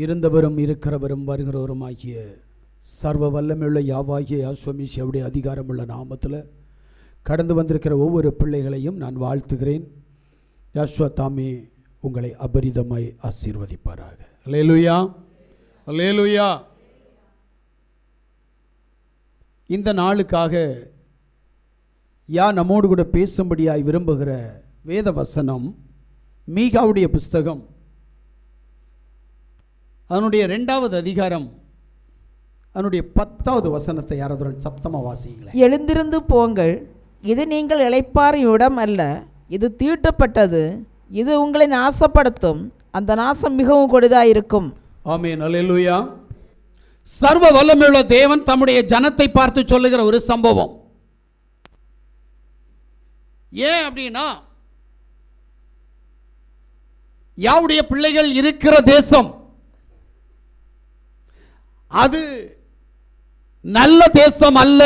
இருந்தவரும் இருக்கிறவரும் வருகிறவருமாகிய சர்வ வல்லமையுள்ள யாவாகிய யாஸ்வமீஷியாவுடைய அதிகாரமுள்ள நாமத்தில் கடந்து வந்திருக்கிற ஒவ்வொரு பிள்ளைகளையும் நான் வாழ்த்துகிறேன். யாஸ்வா தாமே உங்களை அபரிதமாய் ஆசீர்வதிப்பாராக. அல்லேலூயா, அல்லேலூயா. இந்த நாளுக்காக நம்மோடு கூட பேசும்படியாய் விரும்புகிற வேத வசனம் மீகாவுடைய புஸ்தகம் அதனுடைய 2வது அதிகாரம் அதனுடைய 10வது வசனத்தை யாராவது சப்தமாக வாசிங்களேன். எழுந்திருந்து போங்கள், இது நீங்கள் இளைப்பாறும் இடம் அல்ல, இது தீட்டப்பட்டது, இது உங்களை நாசப்படுத்தும், அந்த நாசம் மிகவும் கொடிதாயிருக்கும். ஆமென், அல்லேலூயா. சர்வ வல்லமையுள்ள தேவன் தம்முடைய ஜனத்தை பார்த்து சொல்லுகிற ஒரு சம்பவம். ஏன் அப்படின்னா, யாவுடைய பிள்ளைகள் இருக்கிற தேசம் அது நல்ல தேசம் அல்ல,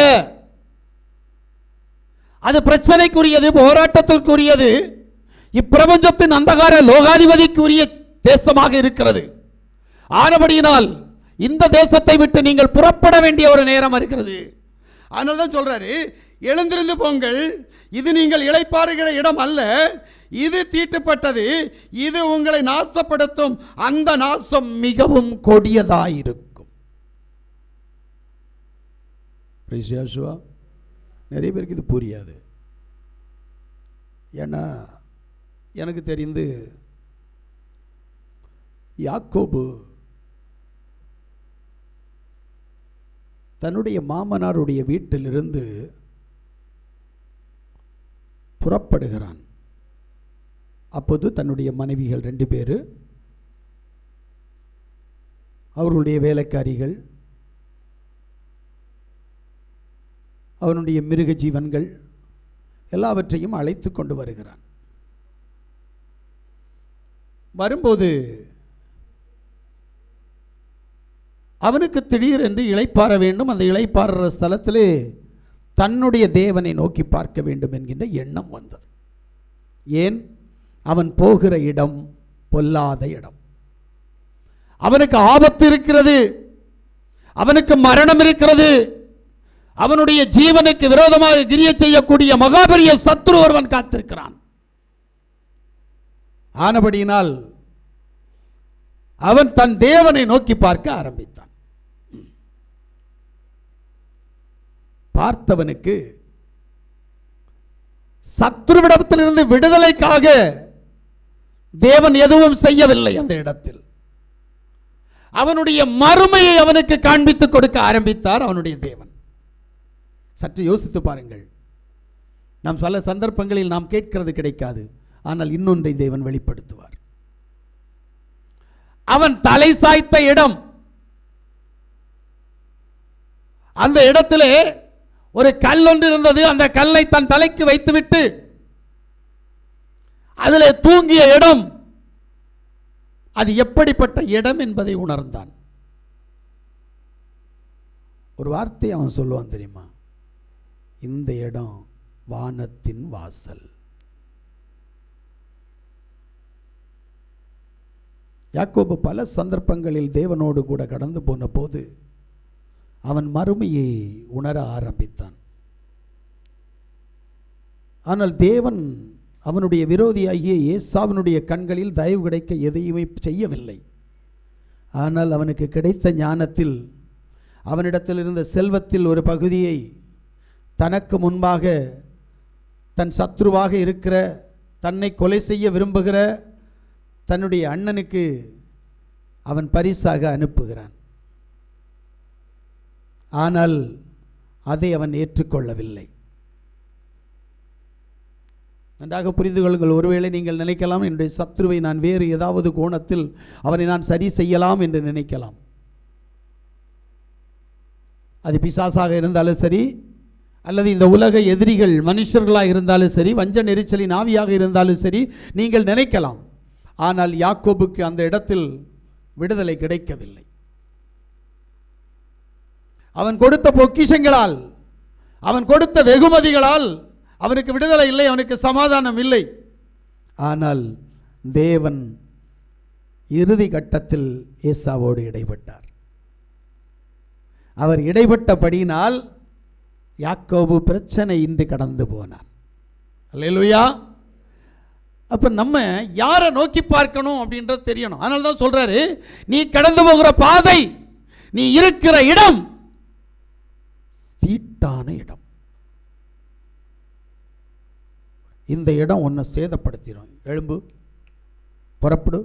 அது பிரச்சனைக்குரியது, போராட்டத்திற்குரியது, இப்பிரபஞ்சத்தின் அந்தகார லோகாதிபதிக்குரிய தேசமாக இருக்கிறது. ஆனபடியினால் இந்த தேசத்தை விட்டு நீங்கள் புறப்பட வேண்டிய ஒரு நேரம் இருக்கிறது. அதனால தான் சொல்றாரு, எழுந்திருந்து போங்கள், இது நீங்கள் இளைப்பாறுகிற இடம் அல்ல, இது தீட்டுப்பட்டது, இது உங்களை நாசப்படுத்தும், அந்த நாசம் மிகவும் கொடியதாயிருக்கும். நிறைய பேருக்கு இது புரியாது. ஏன்னா எனக்கு தெரிந்து யாக்கோபு தன்னுடைய மாமனாருடைய வீட்டிலிருந்து புறப்படுகிறான். அப்போது தன்னுடைய மனைவிகள் 2 பேர், அவர்களுடைய வேலைக்காரிகள், அவனுடைய மிருக ஜீவன்கள் எல்லாவற்றையும் அழைத்து கொண்டு வருகிறான். வரும்போது அவனுக்கு திடீரென்று இளைப்பாற வேண்டும். அந்த இளைப்பாறுற ஸ்தலத்திலே தன்னுடைய தேவனை நோக்கி பார்க்க வேண்டும் என்கின்ற எண்ணம் வந்தது. ஏன்? அவன் போகிற இடம் பொல்லாத இடம், அவனுக்கு ஆபத்து இருக்கிறது, அவனுக்கு மரணம் இருக்கிறது, அவனுடைய ஜீவனுக்கு விரோதமாக கிரிய செய்யக்கூடிய மகாபெரிய சத்ரு ஒருவன் காத்திருக்கிறான். ஆனபடியினால் அவன் தன் தேவனை நோக்கி பார்க்க ஆரம்பித்தான். பார்த்தவனுக்கு சத்ருவிடத்திலிருந்து விடுதலைக்காக தேவன் எதுவும் செய்யவில்லை. அந்த இடத்தில் அவனுடைய மறுமையை அவனுக்கு காண்பித்துக் கொடுக்க ஆரம்பித்தார் அவனுடைய தேவன். சற்று யோசித்து பாருங்கள். நாம் பல சந்தர்ப்பங்களில் நாம் கேட்கிறது கிடைக்காது, ஆனால் இன்னொன்றை தேவன் வெளிப்படுத்துவார். அவன் தலை சாய்த்த இடம், அந்த இடத்திலே ஒரு கல் ஒன்று இருந்தது. அந்த கல்லை தன் தலைக்கு வைத்துவிட்டு அதிலே தூங்கிய இடம், அது எப்படிப்பட்ட இடம் என்பதை உணர்ந்தான். ஒரு வார்த்தை அவன் சொல்லுவான் தெரியுமா? இந்த இடம் வானத்தின் வாசல். யாக்கோபு பல சந்தர்ப்பங்களில் தேவனோடு கூட கடந்து போன போது அவன் மறுமையை உணர ஆரம்பித்தான். ஆனால் தேவன் அவனுடைய விரோதியாகிய ஏசாவினுடைய கண்களில் தயவு கிடைக்க எதையுமே செய்யவில்லை. ஆனால் அவனுக்கு கிடைத்த ஞானத்தில், அவனிடத்தில் இருந்த செல்வத்தில் ஒரு பகுதியை தனக்கு முன்பாக தன் சத்ருவாக இருக்கிற, தன்னை கொலை செய்ய விரும்புகிற தன்னுடைய அண்ணனுக்கு அவன் பரிசாக அனுப்புகிறான். ஆனால் அதை அவன் ஏற்றுக்கொள்ளவில்லை. நன்றாக புரிந்து கொள்ளுங்கள். ஒருவேளை நீங்கள் நினைக்கலாம், என்னுடைய சத்ருவை நான் வேறு ஏதாவது கோணத்தில் அவனை நான் சரி செய்யலாம் என்று நினைக்கலாம். அது பிசாசாக இருந்தாலும் சரி, அல்லது இந்த உலக எதிரிகள் மனுஷர்களாக இருந்தாலும் சரி, வஞ்ச நெரிச்சலின் ஆவியாக இருந்தாலும் சரி, நீங்கள் நினைக்கலாம். ஆனால் யாக்கோபுக்கு அந்த இடத்தில் விடுதலை கிடைக்கவில்லை. அவன் கொடுத்த பொக்கிஷங்களால், அவன் கொடுத்த வெகுமதிகளால் அவனுக்கு விடுதலை இல்லை, அவனுக்கு சமாதானம் இல்லை. ஆனால் தேவன் இறுதி கட்டத்தில் ஏசாவோடு இடைப்பட்டார். அவர் இடைப்பட்டபடியினால் யாக்கோபு பிரச்சனை இன்றி கடந்து போனார். அல்லேலூயா. அப்ப நம்ம யாரை நோக்கி பார்க்கணும் அப்படின்றது தெரியணும். அதனால தான் சொல்றாரு, நீ கடந்து போகிற பாதை, நீ இருக்கிற இடம் தீட்டான இடம். இந்த இடம் உன்னை சேதப்படுத்திடும். எழும்பு, புறப்படு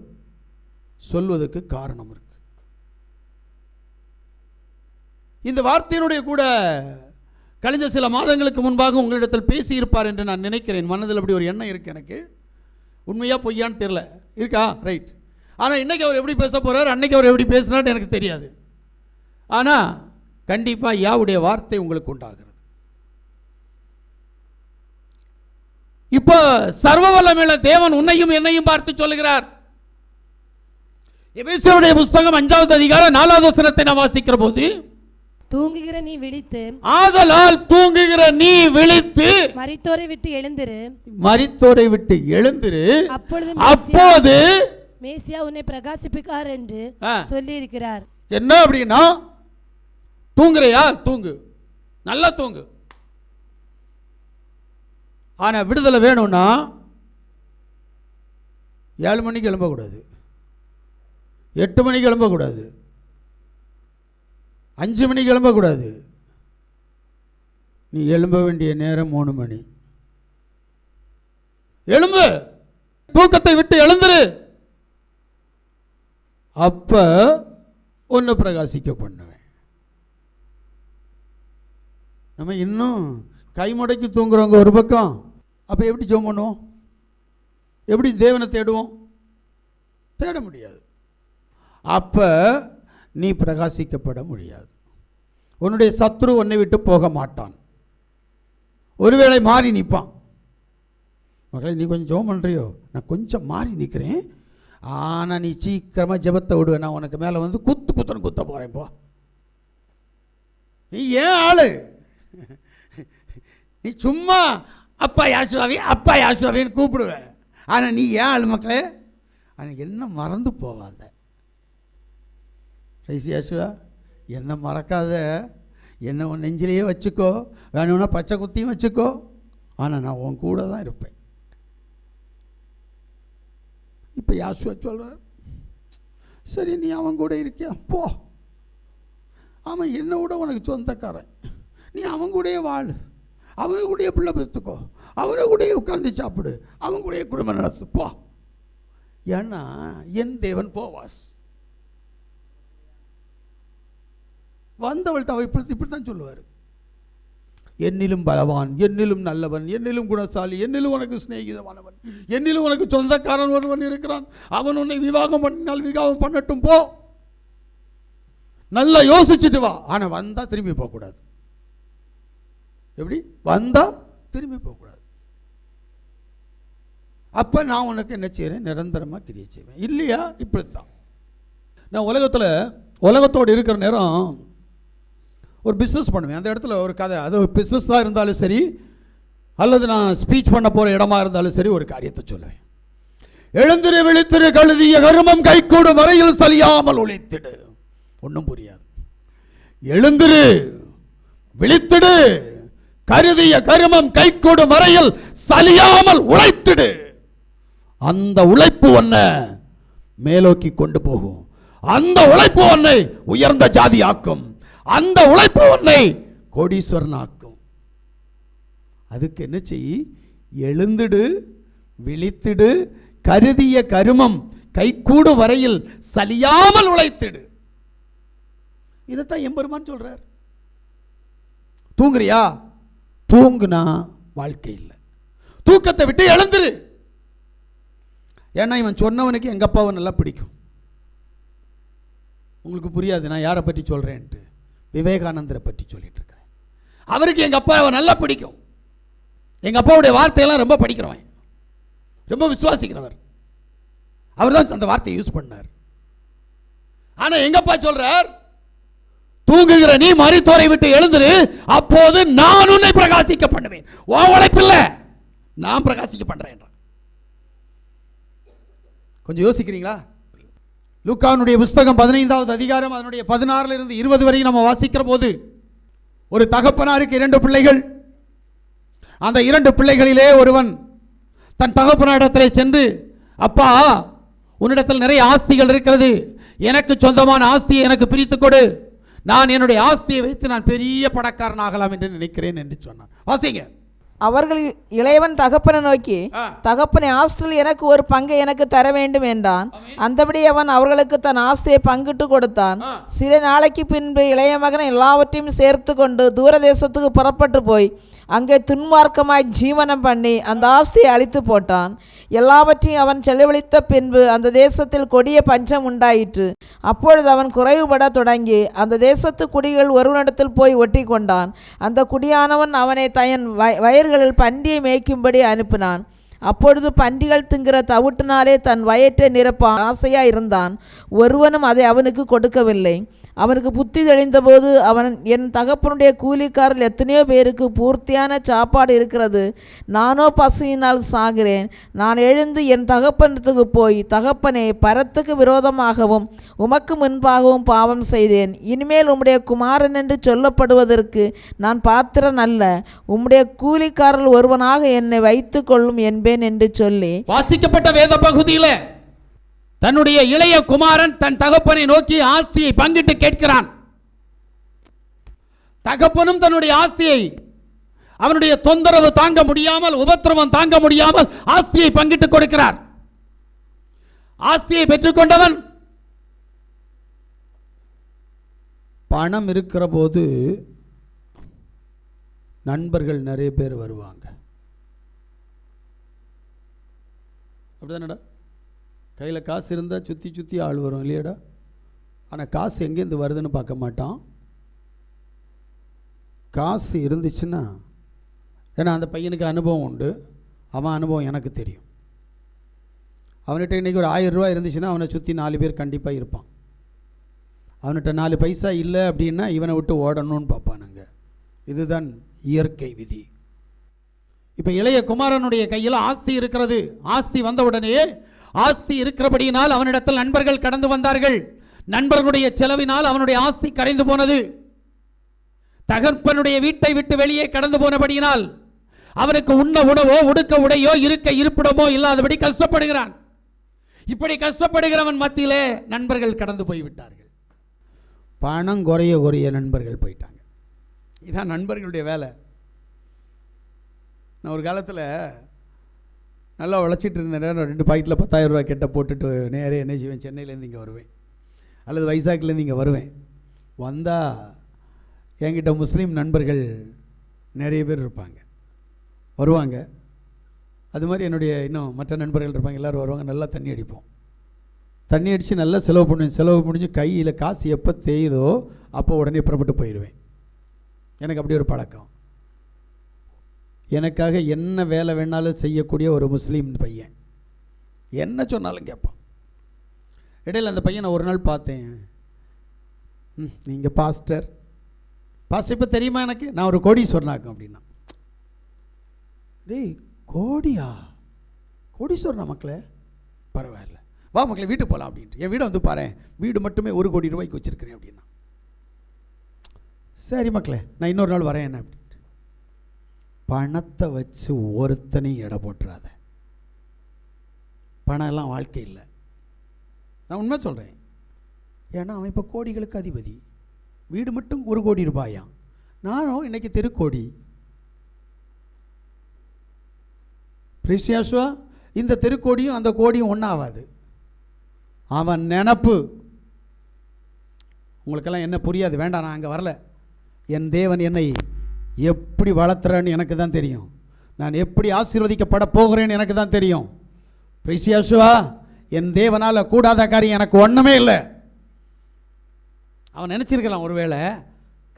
சொல்வதற்கு காரணம் இருக்கு. இந்த வார்த்தையினுடைய கூட கழிஞ்ச சில மாதங்களுக்கு முன்பாக உங்களிடத்தில் பேசியிருப்பார் என்று நான் நினைக்கிறேன். மனதில் அப்படி ஒரு எண்ணம் இருக்கு. எனக்கு உண்மையா பொய்யான்னு தெரியல. இருக்கா? ரைட். ஆனால் இன்னைக்கு அவர் எப்படி பேச போறார், அன்னைக்கு அவர் எப்படி பேசினார்னு எனக்கு தெரியாது. ஆனால் கண்டிப்பாக யாவுடைய வார்த்தை உங்களுக்கு உண்டாகிறது. இப்போ சர்வ வல்லமையுள்ள தேவன் உன்னையும் என்னையும் பார்த்து சொல்லுகிறார். எபேசியருடைய புஸ்தகம் 5வது அதிகாரம் 4வது வசனத்தை நாம் வாசிக்கிற போது, தூங்குகிற நீ விழித்து, ஆதலால் தூங்குகிற நீ விழித்து மரித்தோரை விட்டு எழுந்திரு, மரித்தோரை விட்டு எழுந்திரு, அப்போது மேசியா உன்னை பிரகாசிப்பிக்கார் என்று சொல்லி இருக்கிறார். என்ன அப்படின்னா, தூங்குறையா? தூங்கு, நல்லா தூங்கு. ஆனா விடுதலை வேணும்னா 7 மணிக்கு எழும்பக்கூடாது, 8 மணிக்கு எழும்பக்கூடாது, 5 மணிக்கு எழும்பக்கூடாது. நீ எழும்ப வேண்டிய நேரம் 3 மணி. எழும்பு, தூக்கத்தை விட்டு எழுந்துரு. அப்ப ஒன்று பிரகாசிக்க பண்ணுவேன். நம்ம இன்னும் கை முடக்கி தூங்குறவங்க ஒரு பக்கம். அப்ப எப்படி ஜெபம் பண்ணுவோம்? எப்படி தேவனை தேடுவோம்? தேட முடியாது. அப்ப நீ பிரகாசிக்கப்பட முடியாது. உன்னுடைய சத்ரு உன்னை விட்டு போக மாட்டான். ஒருவேளை மாறி நிற்பான். மகளே, நீ கொஞ்சம் ஜெபம் பண்ணுறியோ? நான் கொஞ்சம் மாறி நிற்கிறேன், ஆனால் நீ சீக்கிரமாக ஜெபத்தை விடுவேன். நான் உனக்கு மேலே வந்து குத்துன்னு குத்த போகிறேன். போ, நீ ஏன் ஆளு? நீ சும்மா அப்பா யாசுவாவின்னு கூப்பிடுவேன். ஆனால் நீ ஏன் ஆளு மக்களே? ஆனால் என்ன மறந்து போவாத. யாசுவா, என்ன மறக்காத, என்ன உன் நெஞ்சிலேயே வச்சுக்கோ, வேணும்னா பச்சை குத்தியும் வச்சுக்கோ, ஆனால் நான் உன் கூட தான் இருப்பேன். இப்போ யாசுவா சொல்கிறார், சரி நீ அவன் கூட இருக்கியா? போ, அவன் என்னை விட உனக்கு சொந்தக்காரன், நீ அவன் கூடயே வாழு, அவனு கூடயே பிள்ளை பெற்றுக்கோ, அவனை கூடயே உட்காந்து சாப்பிடு, அவன் கூடயே குடும்பம் நடத்து. போ. ஏன்னா என் தேவன் போவாஸ். வந்தவள்கிட்ட அவ இப்படித்தான் சொல்லுவார், என்னிலும் பலவான், என்னிலும் நல்லவன், என்னிலும் குணசாலி, என்னிலும் உனக்கு சிநேகிதமானவன், என்னிலும் உனக்கு சொந்தக்காரன் ஒருவன் இருக்கிறான், அவன் உன்னை விவாகம் பண்ணினால் விவாகம் பண்ணட்டும். போ, நல்லா யோசிச்சுட்டு வா. ஆனால் வந்தா திரும்பி போகக்கூடாது. எப்படி? வந்தா திரும்பி போகக்கூடாது. அப்ப நான் உனக்கு என்ன செய்யறேன்? நிரந்தரமாக கிரியை செய்வேன். இல்லையா? இப்படித்தான். நான் உலகத்தோடு இருக்கிற நேரம் ஒரு பிஸ்னஸ் பண்ணுவேன். அந்த இடத்துல ஒரு கதை, அது ஒரு பிஸ்னஸ் தான் இருந்தாலும் சரி, அல்லது நான் ஸ்பீச் பண்ண போகிற இடமா இருந்தாலும் சரி, ஒரு காரியத்தை சொல்லுவேன். எழுந்திரு விழித்திரு, கழுதிய கருமம் கைகூடு வரையில் சலியாமல் உழைத்திடு. ஒன்றும் புரியாது. எழுந்திரு, விழித்திடு, கருதிய கருமம் கைகூடு வரையில் சலியாமல் உழைத்திடு. அந்த உழைப்பு உன்னை மேலோக்கி கொண்டு போகும். அந்த உழைப்பு உன்னை உயர்ந்த ஜாதி ஆக்கும். அந்த உழைப்பு உன்னை கோடீஸ்வரன் ஆக்கும். அதுக்கு என்ன செய்? எழுந்திடு, விழித்திடு, கருதிய கருமம் கைகூடு வரையில் சலியாமல் உழைத்திடு. இதைத்தான் எம்பெருமான் சொல்றார். தூங்குறியா? தூங்குனா வாழ்க்கை இல்லை. தூக்கத்தை விட்டு எழுந்துரு. ஏன்னா இவன் சொன்னவனுக்கு எங்க அப்பாவை நல்லா பிடிக்கும். உங்களுக்கு புரியாது நான் யாரை பற்றி சொல்றேன்ட்டு. விவேகானந்தரை பற்றி சொல்லிட்டு இருக்கிறேன். அவருக்கு எங்க அப்பாவை நல்லா பிடிக்கும். எங்க அப்பாவுடைய வார்த்தையெல்லாம் ரொம்ப படிக்கிறவன், ரொம்ப விசுவாசிக்கிறவர். அவர் தான் அந்த வார்த்தையை யூஸ் பண்ணார். ஆனா எங்க அப்பா சொல்றார், தூங்குகிற நீ மரித்தோரை விட்டு எழுந்துரு, அப்போது நான் உன்னை பிரகாசிக்க பண்ணுவேன். உன் உழைப்பில்லை, நான் பிரகாசிக்க பண்றேன். கொஞ்சம் யோசிக்கிறீங்களா? லூக்காவுடைய புஸ்தகம் 15வது அதிகாரம் அதனுடைய 16 20 வரை நம்ம வாசிக்கிற போது, ஒரு தகப்பனாருக்கு 2 பிள்ளைகள். அந்த 2 பிள்ளைகளிலே ஒருவன் தன் தகப்பனிடத்தில் சென்று, அப்பா, உன்னிடத்தில் நிறைய ஆஸ்திகள் இருக்கிறது, எனக்கு சொந்தமான ஆஸ்தியை எனக்கு பிரித்து கொடு, நான் என்னுடைய ஆஸ்தியை வைத்து நான் பெரிய பணக்காரன் ஆகலாம் என்று நினைக்கிறேன் என்று சொன்னான். வாசிங்க. அவர்கள் இளையவன் தகப்பனை நோக்கி, தகப்பனை, ஆஸ்தியில் எனக்கு ஒரு பங்கை எனக்கு தர வேண்டும் என்றான். அந்தபடி அவன் அவர்களுக்கு தன் ஆஸ்தியை பங்கிட்டு கொடுத்தான். சில நாளைக்கு பின்பு இளைய மகன் எல்லாவற்றையும் சேர்த்து கொண்டு தூரதேசத்துக்கு புறப்பட்டு போய் அங்கே துன்மார்க்கமாய் ஜீவனம் பண்ணி அந்த ஆஸ்தியை அழித்து போட்டான். எல்லாவற்றையும் அவன் செலவழித்த பின்பு அந்த தேசத்தில் கொடிய பஞ்சம் உண்டாயிற்று. அப்பொழுது அவன் குறைவுபட தொடங்கி அந்த தேசத்து குடிகள் ஒருவனிடத்தில் போய் ஒட்டி கொண்டான். அந்த குடியானவன் அவனை தன் வயல்களில் பன்றியை மேய்க்கும்படி அனுப்பினான். அப்பொழுது பன்றிகள் திங்கிற தவிட்டினாலே தன் வயிற்றை நிரப்ப ஆசையாக இருந்தான். ஒருவனும் அதை அவனுக்கு கொடுக்கவில்லை. அவனுக்கு புத்தி தெளிந்தபோது அவன், என் தகப்பனுடைய கூலிக்காரில் எத்தனையோ பேருக்கு பூர்த்தியான சாப்பாடு இருக்கிறது, நானோ பசியினால் சாகிறேன். நான் எழுந்து என் தகப்பனத்துக்கு போய், தகப்பனே, பரத்துக்கு விரோதமாகவும் உமக்கு முன்பாகவும் பாவம் செய்தேன். இனிமேல் உம்முடைய குமாரன் என்று சொல்லப்படுவதற்கு நான் பாத்திரன் அல்ல. உம்முடைய கூலிக்காரல் ஒருவனாக என்னை வைத்து கொள்ளும் என்பேன் என்று சொல்லி. வாசிக்கப்பட்ட வேத பகுதியில் தன்னுடைய இளைய குமாரன் தன் தகப்பனை நோக்கி ஆஸ்தியை பங்கிட்டு கேட்கிறான். தகப்பனும் தன்னுடைய ஆஸ்தியை, அவனுடைய தொந்தரவு தாங்க முடியாமல், உபத்திரவம் தாங்க முடியாமல் ஆஸ்தியை பங்கிட்டு கொடுக்கிறார். ஆஸ்தியை பெற்றுக்கொண்டவன், பணம் இருக்கிற போது நண்பர்கள் நிறைய பேர் வருவாங்க. அப்படிதானடா? கையில் காசு இருந்தால் சுற்றி சுற்றி ஆள் வரும் இல்லையாடா? ஆனால் காசு எங்கேருந்து வருதுன்னு பார்க்க மாட்டான். காசு இருந்துச்சுன்னா, ஏன்னா அந்த பையனுக்கு அனுபவம் உண்டு, அவன் அனுபவம் எனக்கு தெரியும். அவன்கிட்ட இன்றைக்கி ஒரு 1000 ரூபா இருந்துச்சுன்னா அவனை சுற்றி 4 பேர் கண்டிப்பாக இருப்பான். அவன்கிட்ட 4 பைசா இல்லை அப்படின்னா இவனை விட்டு ஓடணும்னு பார்ப்பானுங்க. இதுதான் இயற்கை விதி. இப்போ இளைய குமாரனுடைய கையில் ஆஸ்தி இருக்கிறது. ஆஸ்தி வந்த உடனே, ஆஸ்தி இருக்கிறபடியினால் அவனிடத்தில் நண்பர்கள் கடந்து வந்தார்கள். நண்பர்களுடைய செலவினால் அவனுடைய ஆஸ்தி கரைந்து போனது. தகப்பனுடைய வீட்டை விட்டு வெளியே கடந்து போனபடியினால் அவனுக்கு உண்ண உணவோ உடுக்க உடையோ இருக்க இருப்பிடமோ இல்லாதபடி கஷ்டப்படுகிறான். இப்படி கஷ்டப்படுகிறவன் மத்தியிலே நண்பர்கள் கடந்து போய்விட்டார்கள். பணம் குறைய குறைய நண்பர்கள் போயிட்டாங்க. இதான் நண்பர்களுடைய வேலை. நான் ஒரு காலத்தில் நல்லா உழைச்சிட்டு இருந்தேன். 2 பாக்கெட்டில் 10,000 ரூபா கெட்ட போட்டுட்டு நேரே என்ன செய்வேன், சென்னையிலேருந்து இங்கே வருவேன் அல்லது வைசாக்லேருந்து இங்கே வருவேன். வந்தால் என்கிட்ட முஸ்லீம் நண்பர்கள் நிறைய பேர் இருப்பாங்க, வருவாங்க. அது மாதிரி என்னுடைய இன்னும் மற்ற நண்பர்கள் இருப்பாங்க, எல்லோரும் வருவாங்க. நல்லா தண்ணி அடிப்போம். தண்ணி அடித்து நல்லா செலவு பண்ணுவேன். செலவு முடிஞ்சு கையில் காசு எப்போ தேயுதோ அப்போ உடனே புறப்பட்டு போயிடுவேன். எனக்கு அப்படி ஒரு பழக்கம். எனக்காக என்ன வேலை வேணாலும் செய்யக்கூடிய ஒரு முஸ்லீம் பையன், என்ன சொன்னாலும் கேட்பான். இடையில் அந்த பையனை ஒரு நாள் பார்த்தேன். நீங்கள் பாஸ்டர் இப்போ தெரியுமா எனக்கு, நான் ஒரு கோடீஸ்வரனாக்கும் அப்படின்னா. டேய், கோடீஸ்வரனா மக்களே? பரவாயில்ல, வா மக்களே வீட்டுக்கு போகலாம் அப்படின்ட்டு. என் வீடை வந்து பாரு, வீடு மட்டுமே 1 கோடி ரூபாய்க்கு வச்சுருக்கிறேன் அப்படின்னா. சரி மக்களே, நான் இன்னொரு நாள் வரேன் என்ன அப்படின்ட்டு. பணத்தை வச்சு ஒருத்தனையும் எடை போட்டுறாத. பணம் எல்லாம் வாழ்க்கை இல்லை. நான் உண்மை சொல்கிறேன். ஏன்னா அவன் இப்போ கோடிகளுக்கு அதிபதி. வீடு மட்டும் 1 கோடி ரூபாயாம். நானும் இன்னைக்கு தெருக்கோடி. பிரிசியாசுவா, இந்த தெருக்கோடியும் அந்த கோடியும் ஒன்றாகாது. அவன் நினப்பு. உங்களுக்கெல்லாம் என்ன புரியாது, வேண்டாம், நான் அங்கே வரல. என் தேவன் என்னை எப்படி வளர்த்துறேன்னு எனக்கு தான் தெரியும். நான் எப்படி ஆசீர்வதிக்கப்பட போகிறேன்னு எனக்கு தான் தெரியும். பிரிசியாசுவா, என் தேவனால் கூடாத காரியம் எனக்கு ஒன்றுமே இல்லை. அவன் நினச்சிருக்கலாம், ஒருவேளை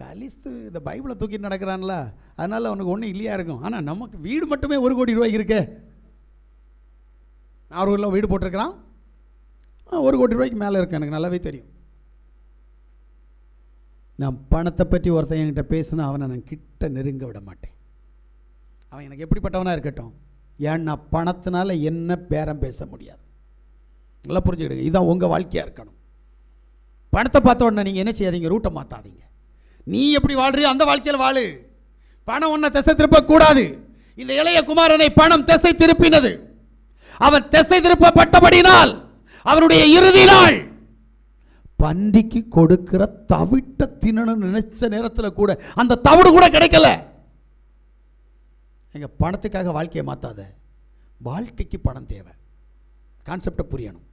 கலிஸ்து இந்த பைபிளை தூக்கிட்டு நடக்கிறான்ல, அதனால் அவனுக்கு ஒன்றும் இல்லையா இருக்கும். ஆனால் நமக்கு வீடு மட்டுமே 1 கோடி ரூபாய்க்கு இருக்கே. நாகூரில் வீடு போட்டிருக்கிறான், 1 கோடி ரூபாய்க்கு மேலே இருக்கு, எனக்கு நல்லாவே தெரியும். நான் பணத்தை பற்றி ஒருத்தன் என்கிட்ட பேசினா அவனை நான் கிட்ட நெருங்க விட மாட்டேன். அவன் எனக்கு எப்படிப்பட்டவனாக இருக்கட்டும், ஏன்னா பணத்தினால என்ன பேரம் பேச முடியாது. நல்லா புரிஞ்சுக்கிடுங்க. இதுதான் உங்கள் வாழ்க்கையாக இருக்கணும். பணத்தை பார்த்த உடனே நீங்கள் என்ன செய்யாதீங்க, ரூட்டை மாற்றாதீங்க. நீ எப்படி வாழ்றியோ அந்த வாழ்க்கையில் வாழு. பணம் ஒன்றை திசை திருப்பக்கூடாது. இந்த இளைய குமாரனை பணம் திசை திருப்பினது. அவன் திசை திருப்பப்பட்டபடினால் அவனுடைய இறுதி நாள் பன்றிக்கு கொடுக்கிற தவிட்ட தின்னணும்னு நினைச்ச நேரத்தில் கூட அந்த தவிடு கூட கிடைக்கல. எங்க பணத்துக்காக வாழ்க்கையை மாற்றாத. வாழ்க்கைக்கு பணம் தேவை. கான்செப்டை புரியணும்.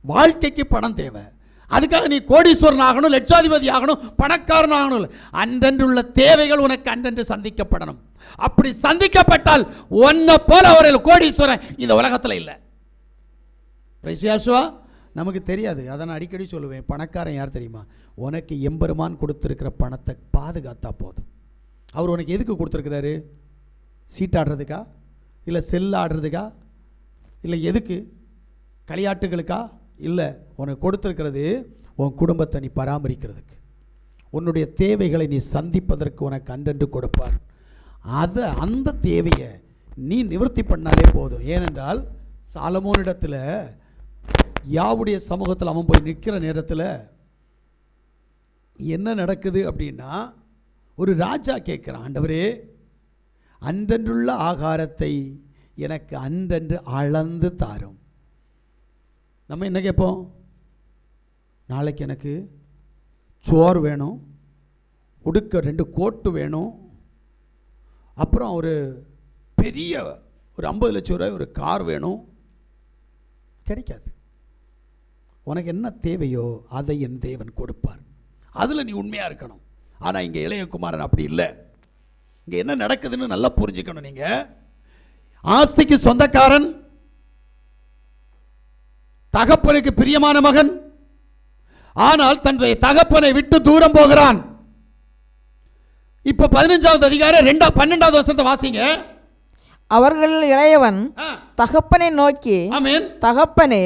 வாழ்க்கைக்கு பணம் தேவை. அதுக்காக நீ கோடீஸ்வரன் ஆகணும், லட்சாதிபதி ஆகணும், பணக்காரன் ஆகணும். அன்றன்று உள்ள தேவைகள் உனக்கு அன்றன்று சந்திக்கப்படணும். அப்படி சந்திக்கப்பட்டால் ஒன்ன போல ஒரு கோடீஸ்வரன் இந்த உலகத்தில் இல்லை. நமக்கு தெரியாது. அதை நான் அடிக்கடி சொல்லுவேன். பணக்காரன் யார் தெரியுமா? உனக்கு எம்பெருமான் கொடுத்துருக்கிற பணத்தை பாதுகாத்தா போதும். அவர் உனக்கு எதுக்கு கொடுத்துருக்கிறாரு? சீட்டாடுறதுக்கா, இல்லை செல் ஆடுறதுக்கா, இல்லை எதுக்கு? களியாட்டுகளுக்கா? இல்லை, உனக்கு கொடுத்துருக்கிறது உன் குடும்பத்தை நீ பராமரிக்கிறதுக்கு, உன்னுடைய தேவைகளை நீ சந்திப்பதற்கு உனக்கு அன்றன்று கொடுப்பார். அந்த தேவையை நீ நிவர்த்தி பண்ணாலே போதும். ஏனென்றால் சாலமோனிடத்தில் யாவுடைய சமூகத்தில் அவன் போய் நிற்கிற நேரத்தில் என்ன நடக்குது அப்படின்னா, ஒரு ராஜா கேட்குறான், ஆண்டவரே அன்றன்றுள்ள ஆகாரத்தை எனக்கு அன்றன்று அளந்து தாரும். நம்ம என்ன கேட்போம்? நாளைக்கு எனக்கு சோறு வேணும், உடுக்க 2 கோட்டு வேணும், அப்புறம் ஒரு பெரிய ஒரு 50 லட்சம் ரூபாய் ஒரு கார் வேணும். கிடைக்காது. உனக்கு என்ன தேவையோ அதை என் தேவன் கொடுப்பார். அதில் நீ உண்மையாக இருக்கணும். ஆனால் இங்கே இளையகுமாரன் அப்படி இல்லை. இங்கே என்ன நடக்குதுன்னு நல்லா புரிஞ்சுக்கணும். நீங்கள் ஆஸ்திக்கு சொந்தக்காரன், தகப்பனுக்கு பிரியமான மகன், ஆனால் தன்னுடைய தகப்பனை விட்டு தூரம் போகிறான். இப்ப 15வது அதிகாரம் 12வது வசனத்தை வாசிங்க. அவர்கள் இளையவன் தகப்பனை நோக்கி, தகப்பனே,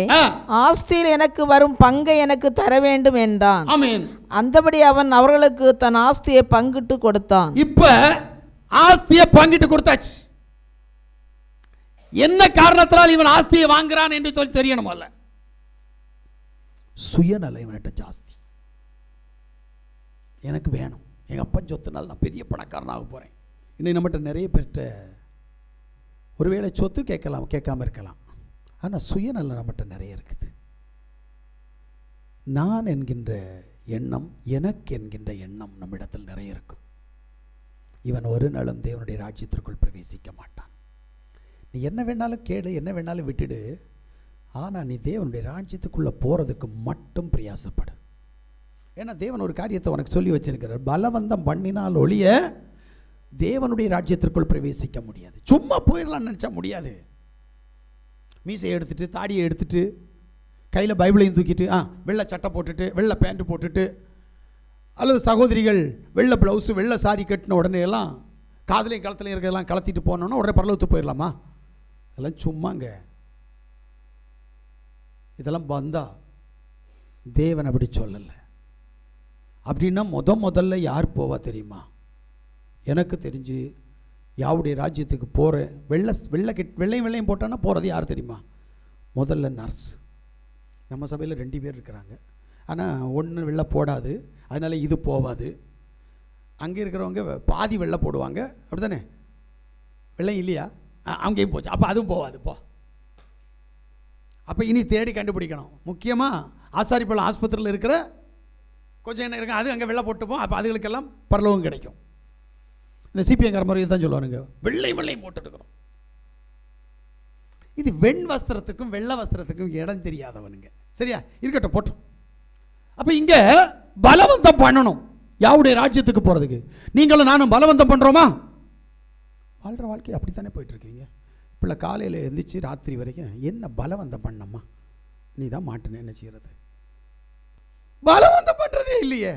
ஆஸ்தியில் எனக்கு வரும் பங்கை எனக்கு தர வேண்டும் என்றான். அந்தபடி அவன் அவர்களுக்கு தன் ஆஸ்தியை பங்கிட்டு கொடுத்தான். இப்ப ஆஸ்தியை பங்கிட்டு கொடுத்தாச்சு. என்ன காரணத்தினால் இவன் ஆஸ்தியை வாங்குறான் என்று சொல்லி தெரியணும். அல்ல, சுயநலம் இவன்கிட்ட ஜாஸ்தி. எனக்கு வேணும், எங்கள் அப்பன் சொத்துனால நான் பெரிய பணக்காரனாக போகிறேன். இன்னைக்கு நம்மகிட்ட நிறைய பேர்கிட்ட ஒருவேளை சொத்து கேட்காம இருக்கலாம், ஆனால் சுயநலம் நம்மகிட்ட நிறைய இருக்குது. நான் என்கின்ற எண்ணம், எனக்கு என்கின்ற எண்ணம் நம்மிடத்தில் நிறைய இருக்கும். இவன் ஒரு நாளும் தேவனுடைய ராஜ்யத்திற்குள் பிரவேசிக்க மாட்டான். நீ என்ன வேணாலும் கேளு, என்ன வேணாலும் விட்டுடு, ஆனால் நீ தேவனுடைய ராஜ்யத்துக்குள்ளே போகிறதுக்கு மட்டும் பிரயாசப்படு. ஏன்னா தேவன் ஒரு காரியத்தை உனக்கு சொல்லி வச்சிருக்கிறார். பலவந்தம் பண்ணினால் ஒழிய தேவனுடைய ராஜ்யத்திற்குள் பிரவேசிக்க முடியாது. சும்மா போயிடலாம்னு நினச்சா முடியாது. மீசையை எடுத்துட்டு, தாடியை எடுத்துட்டு, கையில் பைபிளையும் தூக்கிட்டு, வெள்ளை சட்டை போட்டுட்டு, வெள்ளை பேண்ட்டு போட்டுட்டு, அல்லது சகோதரிகள் வெள்ளை ப்ளவுஸு வெள்ளை சாரி கட்டின உடனே எல்லாம் காதலையும் களத்துலையும் இருக்கிறதெல்லாம் கலத்திட்டு போனோன்னா உடனே பரலோகத்துக்கு போயிடலாமா? அதெல்லாம் சும்மாங்க. இதெல்லாம் வந்தா தேவன் அப்படி சொல்லலை. அப்படின்னா முதல்ல யார் போவா தெரியுமா? எனக்கு தெரிஞ்சு யாவுடைய ராஜ்யத்துக்கு போகிற வெள்ளையும் போட்டான்னா போகிறது யார் தெரியுமா? முதல்ல நர்ஸ். நம்ம சபையில் 2 பேர் இருக்கிறாங்க, ஆனால் ஒன்று வெள்ளை போடாது, அதனால் இது போவாது. அங்கே இருக்கிறவங்க பாதி வெள்ளை போடுவாங்க, அப்படி தானே? வெள்ளை இல்லையா? அங்கேயும் போச்சு, அப்போ அதுவும் போவாது. அப்போ இனி தேடி கண்டுபிடிக்கணும். முக்கியமாக ஆசாரிப்பள்ளம் ஆஸ்பத்திரியில் இருக்கிற கொஞ்சம் என்ன இருக்கு, அது அங்கே வெள்ளை போட்டுப்போம். அப்போ அதுகளுக்கெல்லாம் பரலோகம் கிடைக்கும். இந்த சிபிஎங்கார முறையில் தான் சொல்லுவானுங்க, வெள்ளையும் போட்டுருக்கிறோம். இது வெண் வஸ்திரத்துக்கும் வெள்ளை வஸ்திரத்துக்கும் இடம் தெரியாதவனுங்க. சரியா? இருக்கட்டும், போட்டோம். அப்போ இங்கே பலவந்தம் பண்ணணும் யாவுடைய ராஜ்யத்துக்கு போகிறதுக்கு. நீங்களும் நானும் பலவந்தம் பண்ணுறோமா? வாழ்கிற வாழ்க்கை அப்படித்தானே போயிட்டுருக்கீங்க. பிள்ளை காலையில் எழுந்திரிச்சு ராத்திரி வரைக்கும் என்ன பலவந்தம் பண்ணம்மா? நீ தான் மாட்டின, என்ன செய்கிறது? பலவந்தம் பண்ணுறதே இல்லையே.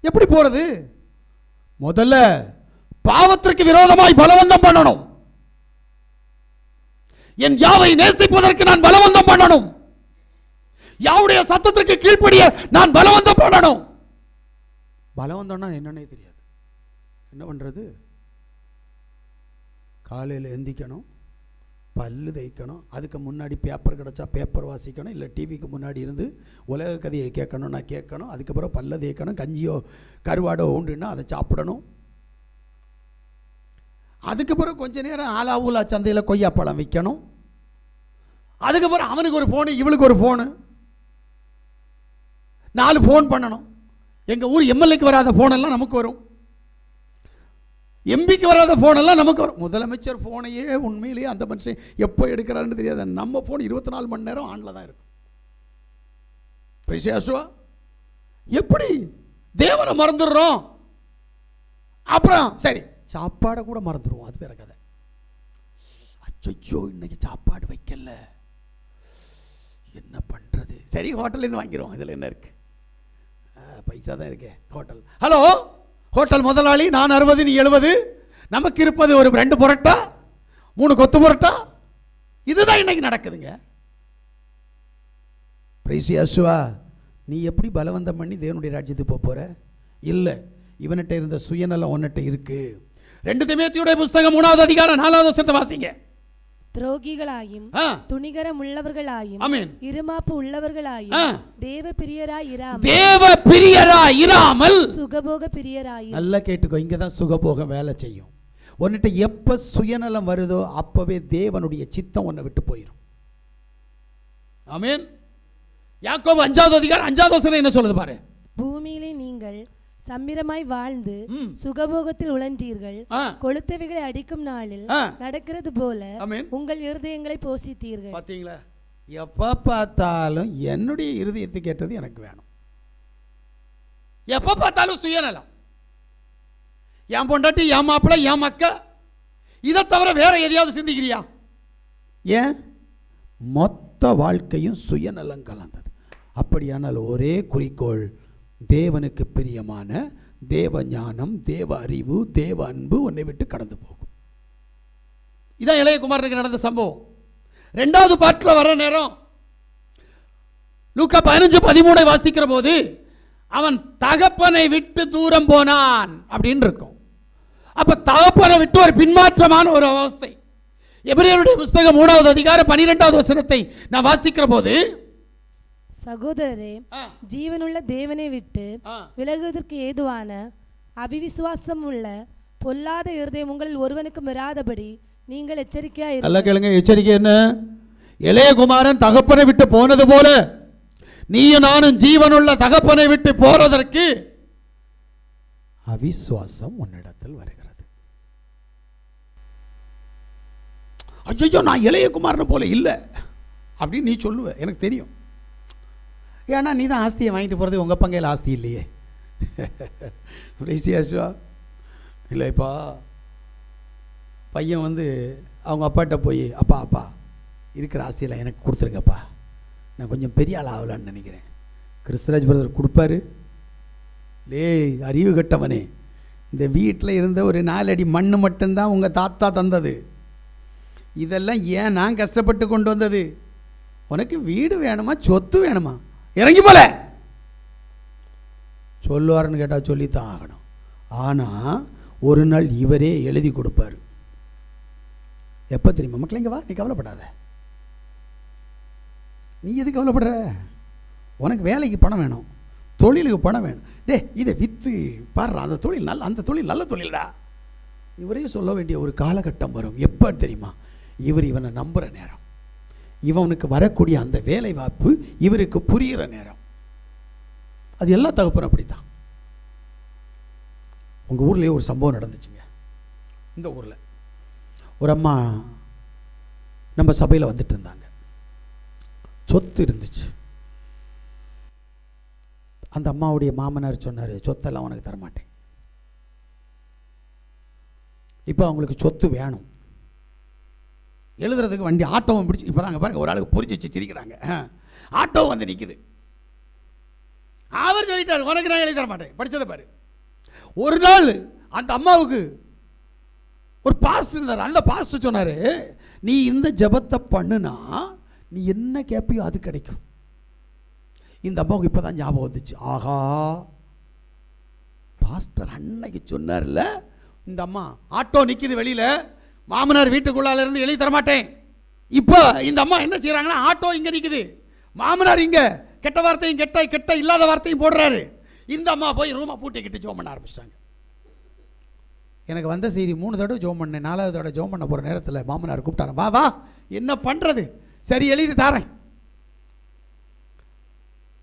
எப்படி போகிறது? முதல்ல பாவத்திற்கு விரோதமாய் பலவந்தம் பண்ணணும். என் யாவை நேசிப்பதற்கு நான் பலவந்தம் பண்ணணும். யாவுடைய சத்தத்திற்கு கீழ்ப்படிய நான் பலவந்தம் பண்ணணும். பலவந்தம்னா என்னன்னே தெரியாது. என்ன பண்றது? காலையில் எந்திக்கணும், பல்லு தேய்க்கணும், அதுக்கு முன்னாடி பேப்பர் கிடச்சா பேப்பர் வாசிக்கணும், இல்லை டிவிக்கு முன்னாடி இருந்து உலக கதையை கேட்கணும்னா கேட்கணும், அதுக்கப்புறம் பல்ல தேய்க்கணும், கஞ்சியோ கருவாடோ உண்டுன்னா அதை சாப்பிடணும். அதுக்கப்புறம் கொஞ்ச நேரம் ஆலாவூலா சந்தையில் கொய்யாப்பழம் விற்கணும். அதுக்கப்புறம் அவனுக்கு ஒரு ஃபோனு, இவளுக்கு ஒரு ஃபோனு, 4 ஃபோன் பண்ணணும். எங்கள் ஊர் எம்எல்ஏக்கு வராத ஃபோனெல்லாம் நமக்கு வரும், எம்பிக்கு வராத ஃபோனெல்லாம் நமக்கு வரும். முதலமைச்சர் ஃபோனையே உண்மையிலேயே அந்த மனுஷன் எப்போ எடுக்கிறான்னு தெரியாது. நம்ம ஃபோன் 24 மணி நேரம் ஆனில் தான் இருக்கும். பிரிசியாசுவா எப்படி தேவனை மறந்துடுறோம், அப்புறம் சரி சாப்பாடை கூட மறந்துடுவோம், அது வேற கதை. அச்சோ இன்னைக்கு சாப்பாடு வைக்கல, என்ன பண்ணுறது, சரி ஹோட்டல்லேருந்து வாங்கிடுவோம், இதில் என்ன இருக்குது, பைசா தான் இருக்கே ஹோட்டல். ஹலோ ஹோட்டல் முதலாளி, நான் 60 நீ 70, நமக்கு இருப்பது ஒரு 2 புரோட்டா 3 கொத்து புரோட்டா, இதுதான் இன்னைக்கு நடக்குதுங்க. பிரைசியாசுவா நீ எப்படி பலவந்தம் பண்ணி தேவனுடைய ராஜ்யத்துக்கு போற? இல்லை, இவன்கிட்ட இருந்த சுயநலம் உன்னிட்ட இருக்கு. 2 தீமோத்தேயுடைய புஸ்தகம் 3வது அதிகாரம் 4வது வசனத்தை வாசிங்க. துரோகிகளாயும் துணிகரம் உள்ளவர்களாயும் இருமாப்பு உள்ளவர்களாயும் தேவ பிரியராய் இராமல் சுகபோக பிரியராயும். நல்லா கேட்டுக்கோ, இங்கதான் சுகபோகம் வேலை செய்யும். உன்னிட்ட எப்ப சுயநலம் வருதோ அப்பவே தேவனுடைய சித்தம் உன்னை விட்டு போயிடும். ஆமென். யாக்கோபு 5வது அதிகாரம் 5வது வசனம் என்ன சொல்லுது பாரு. பூமியிலே நீங்கள் சம்பிரமாய் வாழ்ந்து சுகபோகத்தில் உழன்றீர்கள், கொளுத்தவைகளை அடிக்கும் நாளில் நடக்கிறது போல உங்கள் இருதயங்களை போஷித்தீர்கள். பாத்தீங்களா, எப்ப பார்த்தாலும் என்னுடைய இருதயத்தை கேட்டது எனக்கு வேணும், எப்ப பார்த்தாலும் சுயநலம், என் பொண்டாட்டி என் மாப்பிள்ளை என் மக்கா, இதை தவிர வேற எதையாவது சிந்திக்கிறியா? ஏன் மொத்த வாழ்க்கையும் சுயநலம் கலந்தது. அப்படியானால் ஒரே குறிக்கோள், தேவனுக்கு பிரியமான தேவ ஞானம், தேவ அறிவு, தேவ அன்பு உன்னை விட்டு கடந்து போகும். இதான் இளையகுமாரனுக்கு நடந்த சம்பவம். 2வது பாட்டில் வர நேரம் லூக்கா 15:13 வாசிக்கிற போது அவன் தகப்பனை விட்டு தூரம் போனான் அப்படின்னு இருக்கும். அப்ப தகப்பனை விட்டு ஒரு பின்மாற்றமான ஒரு அவஸ்தை. எபிரேயருடைய புஸ்தகம் 3வது அதிகாரம் 12வது வசனத்தை நான் வாசிக்கிற போது, சகோதரரே, ஜீவனுள்ள தேவனை விட்டு விலகுவதற்கு ஏதுவான அவிவிசுவாசம் உள்ள பொல்லாத இருதயம் உங்களில் ஒருவனுக்கு வராதபடி நீங்கள் எச்சரிக்கையா இருங்க. கேளுங்க, எச்சரிக்கை என்ன? இளையகுமாரன் தகப்பனை விட்டு போனது போல நீயும் நானும் ஜீவனுள்ள தகப்பனை விட்டு போறதற்கு அவிசுவாசம் உன்னிடத்தில் வருகிறது. ஐயோ நான் இளையகுமாரன் போல இல்லை அப்படின்னு நீ சொல்லுவ, எனக்கு தெரியும். ஏன்னா நீ தான் ஆஸ்தியை வாங்கிட்டு போகிறது, உங்கள் பங்கையில் ஆஸ்தி இல்லையே. இல்லைப்பா, பையன் வந்து அவங்க அப்பாட்ட போய், அப்பா இருக்கிற ஆஸ்தியெல்லாம் எனக்கு கொடுத்துருங்கப்பா, நான் கொஞ்சம் பெரிய ஆள் ஆகலான்னு நினைக்கிறேன். கிறிஸ்தராஜ் பிரதர் கொடுப்பாரு. அறிவு கட்டவனே, இந்த வீட்டில் இருந்த ஒரு 4 அடி மண் மட்டும்தான் உங்கள் தாத்தா தந்தது, இதெல்லாம் ஏன் நான் கஷ்டப்பட்டு கொண்டு வந்தது, உனக்கு வீடு வேணுமா சொத்து வேணுமா, இறங்கி போல சொல்லுவாருன்னு கேட்டால் சொல்லித்தான் ஆகணும். ஆனால் ஒரு நாள் இவரே எழுதி கொடுப்பாரு. எப்போ தெரியுமா? மக்கள் இங்கே வா, நீ கவலைப்படாத. நீ எது கவலைப்படுற? உனக்கு வேலைக்கு பணம் வேணும், தொழிலுக்கு பணம் வேணும். இதை விற்று பாடுறா, அந்த தொழில் நல்ல தொழில்டா. இவரே சொல்ல வேண்டிய ஒரு காலகட்டம் வரும். எப்போ தெரியுமா? இவனை நம்புகிற நேரம், இவனுக்கு வரக்கூடிய அந்த வேலை வாய்ப்பு இவருக்கு புரிகிற நேரம். அது எல்லா தகப்பனும் அப்படித்தான். உங்கள் ஊர்லேயே ஒரு சம்பவம் நடந்துச்சுங்க. இந்த ஊரில் ஒரு அம்மா நம்ம சபையில் வந்துட்டு இருந்தாங்க. சொத்து இருந்துச்சு. அந்த அம்மாவுடைய மாமனார் சொன்னார், சொத்தெல்லாம் உனக்கு தரமாட்டேன். இப்போ அவங்களுக்கு சொத்து வேணும். எழுதுறதுக்கு வண்டி ஆட்டோவும் பிடிச்சி, இப்போ தாங்க பாருங்க, ஒரு ஆளுக்கு பொறிச்சு வச்சு சிரிக்கிறாங்க. ஆட்டோ வந்து நிற்குது. அவர் சொல்லிட்டார், உனக்கு நான் எழுதி தர மாட்டேன், படித்ததை பாரு. ஒரு நாள் அந்த அம்மாவுக்கு ஒரு பாஸ்டர் இருந்தார். அந்த பாஸ்டர் சொன்னார், நீ இந்த ஜெபத்தை பண்ணுனா நீ என்ன கேட்பியோ அது கிடைக்கும். இந்த அம்மாவுக்கு இப்போ தான் ஞாபகம் வந்துச்சு, ஆஹா பாஸ்டர் அன்னைக்கு சொன்னார்ல. இந்த அம்மா ஆட்டோ நிற்கிது வெளியில், மாமனார் வீட்டுக்குள்ளால இருந்து எழுதி தரமாட்டேன், இப்போ இந்த அம்மா என்ன செய்கிறாங்கன்னா, ஆட்டோ இங்கே நிற்குது, மாமனார் இங்கே கெட்ட வார்த்தையும் கெட்ட இல்லாத வார்த்தையும் போடுறாரு. இந்த அம்மா போய் ரூமை பூட்டிக்கிட்டு ஜோம் பண்ண ஆரம்பிச்சிட்டாங்க. எனக்கு வந்த செய்தி 3 தடவை ஜோம் பண்ணேன். 4வது தடவை ஜோம் பண்ண போகிற நேரத்தில் மாமனார் கூப்பிட்டாங்க, வா வா என்ன பண்ணுறது, சரி எழுதி தாரேன்.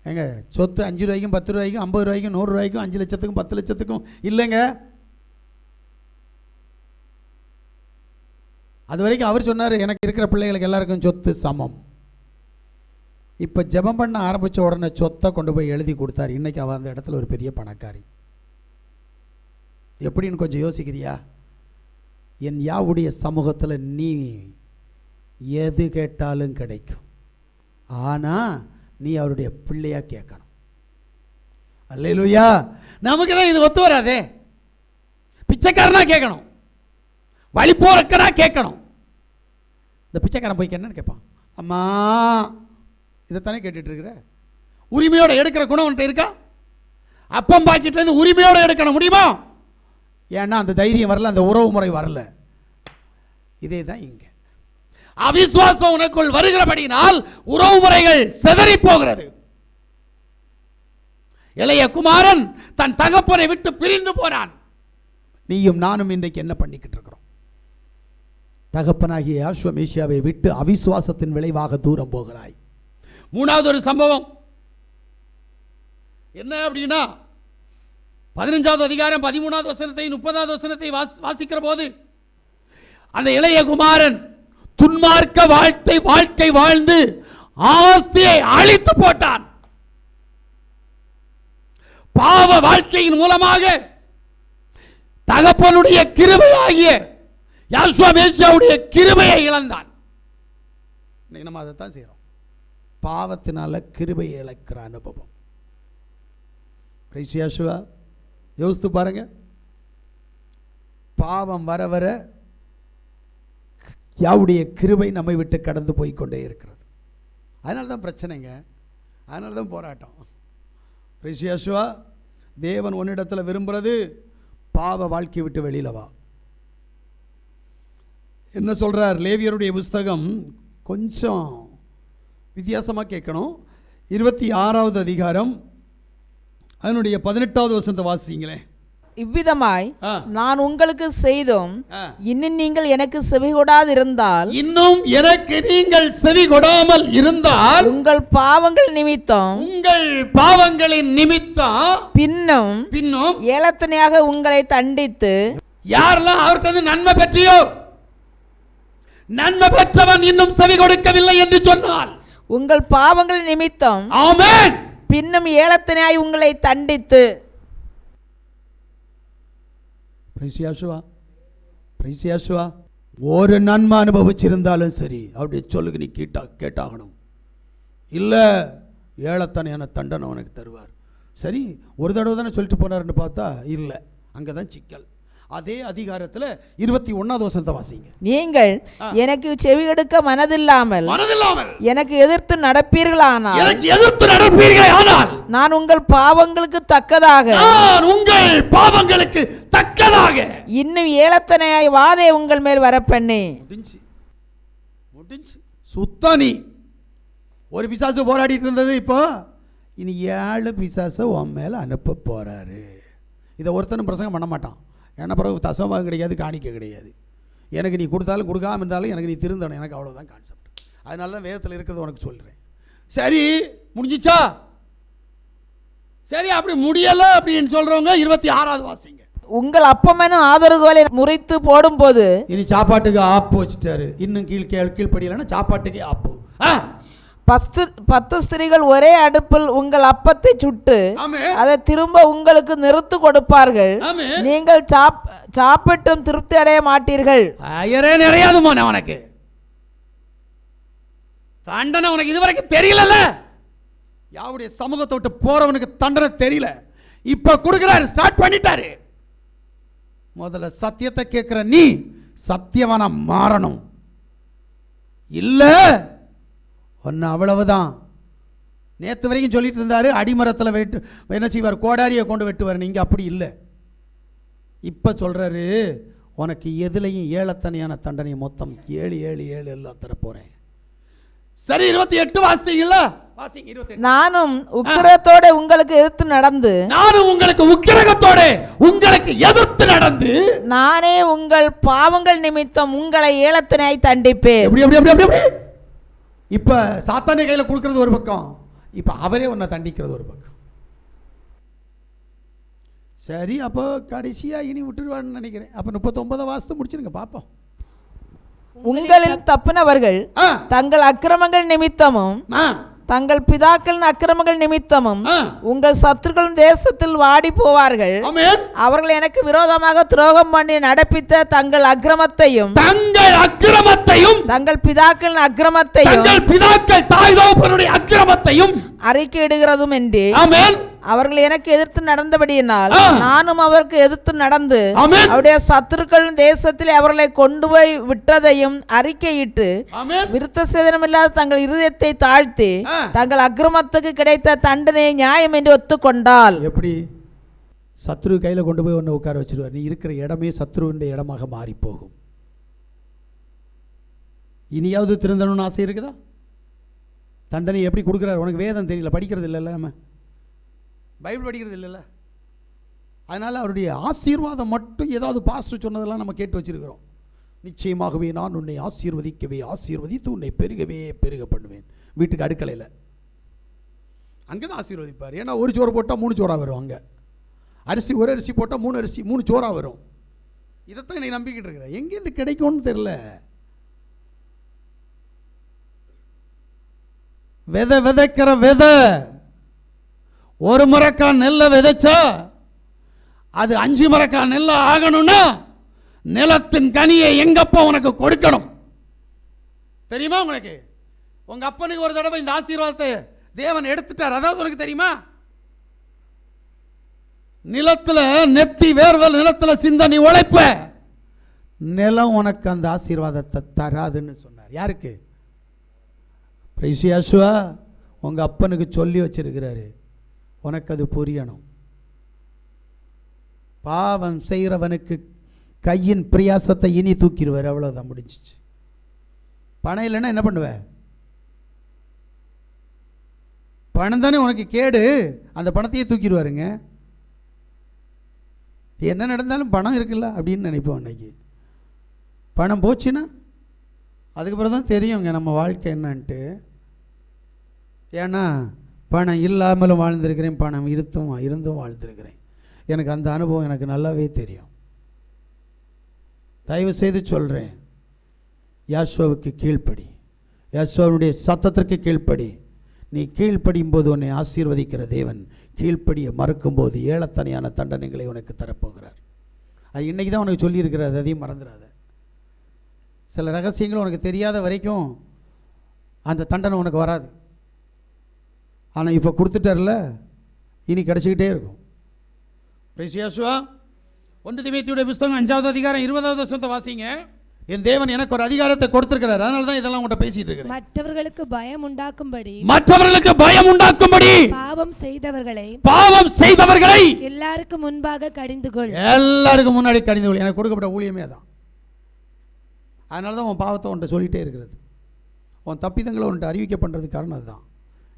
ஏங்க சொத்து 5 ரூபாய்க்கும் 10 ரூபாய்க்கும் 50 ரூபாய்க்கும் 100 ரூபாய்க்கும் 5 லட்சத்துக்கும் 10 லட்சத்துக்கும் இல்லைங்க. அது வரைக்கும் அவர் சொன்னார், எனக்கு இருக்கிற பிள்ளைகளுக்கு எல்லாருக்கும் சொத்து சமம். இப்போ ஜெபம் பண்ண ஆரம்பித்த உடனே சொத்தை கொண்டு போய் எழுதி கொடுத்தார். இன்றைக்கி அவள் அந்த இடத்துல ஒரு பெரிய பணக்காரி. எப்படின்னு கொஞ்சம் யோசிக்கிறியா? என் யாவுடைய சமூகத்தில் நீ எது கேட்டாலும் கிடைக்கும், ஆனால் நீ அவருடைய பிள்ளையாக கேட்கணும். அல்லேலூயா. நமக்கு தான் இது ஒத்து வராதே. பிச்சைக்காரனா கேட்கணும், வழி போறக்கனா கேட்கணும். இந்த பிச்சைக்காரன் போய் என்னன்னு கேட்பான், அம்மா இதைத்தானே கேட்டுட்டு இருக்கிற, உரிமையோடு எடுக்கிற குணம் உன்கிட்ட இருக்கா? அப்பம் பாக்கெட்லேருந்து உரிமையோடு எடுக்கணும் முடியுமா? ஏன்னா அந்த தைரியம் வரல, அந்த உறவு முறை வரல. இதே தான் இங்கே அவிசுவாசம் உனக்குள் வருகிறபடினால் உறவு முறைகள் சிதறி போகிறது. இளைய குமாரன் தன் தகப்பனை விட்டு பிரிந்து போனான். நீயும் நானும் இன்றைக்கு என்ன பண்ணிக்கிட்டு இருக்கிறோம்? தகப்பனாகிய யாசுவா மேசியாவை விட்டு அவிசுவாசத்தின் விளைவாக தூரம் போகிறாய். 3வது ஒரு சம்பவம் என்ன அப்படின்னா, 15வது அதிகாரம் 13வது வசனத்தை 30வது வசனத்தை வாசிக்கிற போது, அந்த இளைய குமாரன் துன்மார்க்க வாழ்க்கை வாழ்ந்து ஆஸ்தியை அழித்து போட்டான். பாவ வாழ்க்கையின் மூலமாக தகப்பனுடைய கிருபையாகிய யாசுவா மேசியாவுடைய கிருபையை இழந்தான். இன்னைக்கு நம்ம அதைத்தான் செய்யறோம். பாவத்தினால கிருபையை இழக்கிற அனுபவம். பிரைஸ் யாசுவா. யோசித்து பாருங்க, பாவம் வர வர யாவுடைய கிருபை நம்மை விட்டு கடந்து போய்கொண்டே இருக்கிறது. அதனால தான் பிரச்சனைங்க, அதனால தான் போராட்டம். பிரைஸ் யாசுவா. தேவன் உன்னிடத்தில் விரும்புறது பாவ வாழ்க்கை விட்டு வெளியில வா. என்ன சொல்றார்? லேவியருடைய புஸ்தகம் கொஞ்சம் வித்தியாசமாக கேட்கணும். 26வது அதிகாரம் அதனுடைய 18வது வசனத்தை வாசிங்களே. இவ்விதமாய் நான் உங்களுக்கு செய்தும் இன்னும் நீங்கள் எனக்கு செவி கொடாது இருந்தால், இன்னும் எனக்கு நீங்கள் செவி கொடாமல் இருந்தால், உங்கள் பாவங்கள் நிமித்தம், உங்கள் பாவங்களின் நிமித்தம் பின்னும் ஏலத்தனையாக உங்களை தண்டித்து, யாரெல்லாம் அவர்கிட்ட நன்மை பெற்றியோ, நன்மை பெற்றவன் இன்னும் செவி கொடுக்கவில்லை என்று சொன்னால், உங்கள் பாவங்கள் நிமித்தம் ஆமென் பின்னும் ஏலத்தனையாய் உங்களை தண்டித்து. ஒரு நன்மை அனுபவிச்சிருந்தாலும் சரி அவருடைய சொல்லுக்கு நீ கேட்டாகணும். இல்லை ஏலத்தனையான தண்டனை உனக்கு தருவார். சரி, ஒரு தடவை தானே சொல்லிட்டு போனார்னு பார்த்தா இல்லை, அங்கே தான் சிக்கல். அதே அதிகாரத்தில் 21வது வசனத்தை வாசிங்க. நீங்கள் எனக்கு செவி கொடுக்க மனதில்லாமல் எனக்கு எதிர்த்து நடப்பீர்களானால், நான் உங்கள் பாவங்களுக்கு தக்கதாக இன்னும் ஏலத்தனையாய் வாதை உங்கள் மேல் வரப்பண்ணே. முடிஞ்சு சுத்தனி. ஒரு பிசாசு போராடிட்டு இருந்தது, இப்போ இனி 7 பிசாசை உன் மேல அனுப்ப போறாரு. இதை ஒருத்தனும் பிரசங்கம் பண்ண மாட்டான். ஏன்னா பிறகு தசமாக கிடையாது, காணிக்க கிடையாது. எனக்கு நீ கொடுத்தாலும் கொடுக்காம இருந்தாலும் எனக்கு நீ திருந்தணும், எனக்கு அவ்வளோதான் கான்செப்ட். அதனால தான் வேதத்தில் இருக்கிறது உனக்கு சொல்கிறேன். சரி, முடிஞ்சிச்சா? சரி, அப்படி முடியலை அப்படின்னு சொல்கிறவங்க 26வது வாசிங்க. உங்கள் அப்பமெனும் ஆதரவுகளை முறித்து போடும்போது, இனி சாப்பாட்டுக்கு ஆப்பு வச்சுட்டாரு. இன்னும் கீழ்ப்படியலைன்னா சாப்பாட்டுக்கே ஆப்பு. 10 ஸ்திரீகள் ஒரே அடுப்பில் உங்கள் அப்பத்தை சுட்டு அதை திரும்ப உங்களுக்கு நிறுத்து கொடுப்பார்கள். நீங்கள் சாப்பிட்டும் திருப்தி அடைய மாட்டீர்கள். நிறையாதுமா உனக்கு தண்டனை உனக்கு இதுவரைக்கும் தெரியல. யாவுடைய சமூகத்தை விட்டு போறவனுக்கு தண்டனை தெரியல. இப்ப கொடுக்கிறாரு, ஸ்டார்ட் பண்ணிட்டாரு. முதல்ல சத்தியத்தை கேட்கிற நீ சத்தியவானா மாறணும். இல்ல ஒன்று அவ்வளவுதான். நேற்று வரைக்கும் சொல்லிட்டு இருந்தாரு அடிமரத்தில் வெட்டு என்ன செய்வார், கோடாரியை கொண்டு வெட்டுவார். நீங்கள் அப்படி இல்லை. இப்போ சொல்கிறாரு, உனக்கு எதுலையும் ஏலத்தனையான தண்டனை மொத்தம் 7 எல்லாம் தரப்போகிறேன். சரி 28 வாசித்தீங்களா? வாசிங்க 28. நானும் உக்கிரத்தோட உங்களுக்கு எதிர்த்து நடந்து, நானும் உங்களுக்கு உக்கிரகத்தோட உங்களுக்கு எதிர்த்து நடந்து, நானே உங்கள் பாவங்கள் நிமித்தம் உங்களை ஏலத்தினாய் தண்டிப்பேன். எப்படி எப்படி எப்படி எப்படி? இப்ப சாத்தானே கையில கொடுக்கிறது ஒரு பக்கம், இப்ப அவரே உன்னை தண்டிக்கிறது ஒரு பக்கம். சரி, அப்போ கடைசியா இனி விட்டுருவான்னு நினைக்கிறேன். அப்ப 39 வாசித்து முடிச்சிருங்க பாப்போம். உங்களில் தப்புனவர்கள் தங்கள் அக்கிரமங்கள் நிமித்தமும் தங்கள் பிதாக்களின் அக்கிரமங்கள் நிமித்தமும் உங்கள் சத்துருக்களின் தேசத்தில் வாடி போவார்கள். அவர்கள் எனக்கு விரோதமாக துரோகம் பண்ணி நடப்பித்த தங்கள் அக்கிரமத்தையும் தங்கள் பிதாக்களின் அக்கிரமத்தையும் பிதாக்கள் தாய் தகப்பனுடைய அக்கிரமத்தையும் அறிக்கையிடுகிறதும் என்று அவர்கள் எனக்கு எதிர்த்து நடந்தபடியினால் நானும் அவருக்கு எதிர்த்து நடந்து அவருடைய சத்துருக்களின் தேசத்தில் அவர்களை கொண்டு போய் விட்டதையும் அறிக்கையிட்டு விருத்த சேதனம் இல்லாத தங்கள் இருதயத்தை தாழ்த்தி தங்கள் அக்கிரமத்துக்கு கிடைத்த தண்டனை நியாயம் என்று ஒத்துக்கொண்டால். எப்படி சத்ரு கையில கொண்டு போய் ஒன்று உட்கார வச்சிருவார். நீ இருக்கிற இடமே சத்ருவின் இடமாக மாறி போகும். இனியாவது திருந்தணும்னு ஆசை இருக்குதா? தண்டனை எப்படி கொடுக்குறாரு உனக்கு வேதம் தெரியல, படிக்கிறது இல்லைல்ல, நம்ம பைபிள் படிக்கிறது இல்லைல்ல. அதனால் அவருடைய ஆசீர்வாதம் மட்டும் ஏதாவது பாஸ்டர் சொன்னதெல்லாம் நம்ம கேட்டு வச்சிருக்கிறோம். நிச்சயமாகவே நான் உன்னை ஆசீர்வதிக்கவே ஆசீர்வதித்து உன்னை பெருகவே பெருக பண்ணுவேன். வீட்டுக்கு அடுக்கலையில் அங்கே தான் ஆசீர்வதிப்பார். ஏன்னா ஒரு சோறு போட்டால் 3 சோறாக வரும். அங்கே அரிசி ஒரு அரிசி போட்டால் 3 அரிசி 3 சோறாக வரும். இதைத்தான் நீ நம்பிக்கிட்டு இருக்கிறேன். எங்கேருந்து கிடைக்கும்னு தெரியல. விதைக்கிற விதை ஒரு மரக்கால் நெல்லை விதைச்சா அது 5 மரக்கால் நெல்லை ஆகணும்னா நிலத்தின் கனியை எங்கப்பா உனக்கு கொடுக்கணும் தெரியுமா? உங்களுக்கு உங்க அப்பனுக்கு ஒரு தடவை இந்த ஆசீர்வாதத்தை தேவன் எடுத்துட்டார். அதாவது உனக்கு தெரியுமா? நிலத்துல நெத்தி வேர்வல் நிலத்துல சிந்தனை உழைப்ப நிலம் உனக்கு அந்த ஆசீர்வாதத்தை தராதுன்னு சொன்னார். யாருக்கு? பிரைசியாசுவா உங்க அப்பனுக்கு சொல்லி வச்சிருக்கிறாரு. உனக்கு அது புரியணும். பாவம் செய்கிறவனுக்கு கையின் பிரியாசத்தை இனி தூக்கிடுவார். அவ்வளோதான், முடிஞ்சிச்சு. பணம் இல்லைன்னா என்ன பண்ணுவ? பணம் தானே உனக்கு கேடு. அந்த பணத்தையே தூக்கிடுவாருங்க. என்ன நடந்தாலும் பணம் இருக்குல்ல அப்படின்னு நினைப்போம். அன்னைக்கு பணம் போச்சுன்னா அதுக்கப்புறம் தான் தெரியுங்க நம்ம வாழ்க்கை என்னன்ட்டு. ஏன்னா பணம் இல்லாமலும் வாழ்ந்திருக்கிறேன், பணம் இருந்தும் வாழ்ந்திருக்கிறேன். எனக்கு அந்த அனுபவம் எனக்கு நல்லாவே தெரியும். தயவு செய்து சொல்கிறேன், யாசுவாவுக்கு கீழ்ப்படி, யாசுவாவுடைய சத்தத்திற்கு கீழ்ப்படி. நீ கீழ்ப்படியும் போது உன்னை ஆசீர்வதிக்கிற தேவன் கீழ்ப்படியை மறுக்கும்போது ஏளத்தனையான தண்டனைகளை உனக்கு தரப்போகிறார். அது இன்றைக்கி தான் உனக்கு சொல்லியிருக்கிறார். அதையும் மறந்துடாத. சில ரகசியங்கள் உனக்கு தெரியாத வரைக்கும் அந்த தண்டனை உனக்கு வராது. ஆனால் இப்போ கொடுத்துட்டார்ல, இனி கிடச்சிக்கிட்டே இருக்கும். பிரைசியாசுவா 1 தீமோத்தேயுடைய புத்தகம் 5வது அதிகாரம் 20வது வசனத்தை வாசிங்க. என் தேவன் எனக்கு ஒரு அதிகாரத்தை கொடுத்திருக்கிறார். அதனால தான் இதெல்லாம் உங்கள்கிட்ட பேசிட்டு இருக்கிறேன். மற்றவர்களுக்கு பயம் உண்டாக்கும்படி பாவம் செய்தவர்களை எல்லாருக்கும் முன்பாக கடிந்து கொள். எல்லாருக்கும் முன்னாடி கடிந்து கொள். எனக்கு கொடுக்கப்பட்ட ஊழியமே தான். அதனால தான் உன் பாவத்தை உன்ட்ட சொல்லிட்டே இருக்கிறது. உன் தப்பிதங்களை உன்ட்ட அறிவிக்க பண்ணுறதுக்கு காரணம் அதுதான்.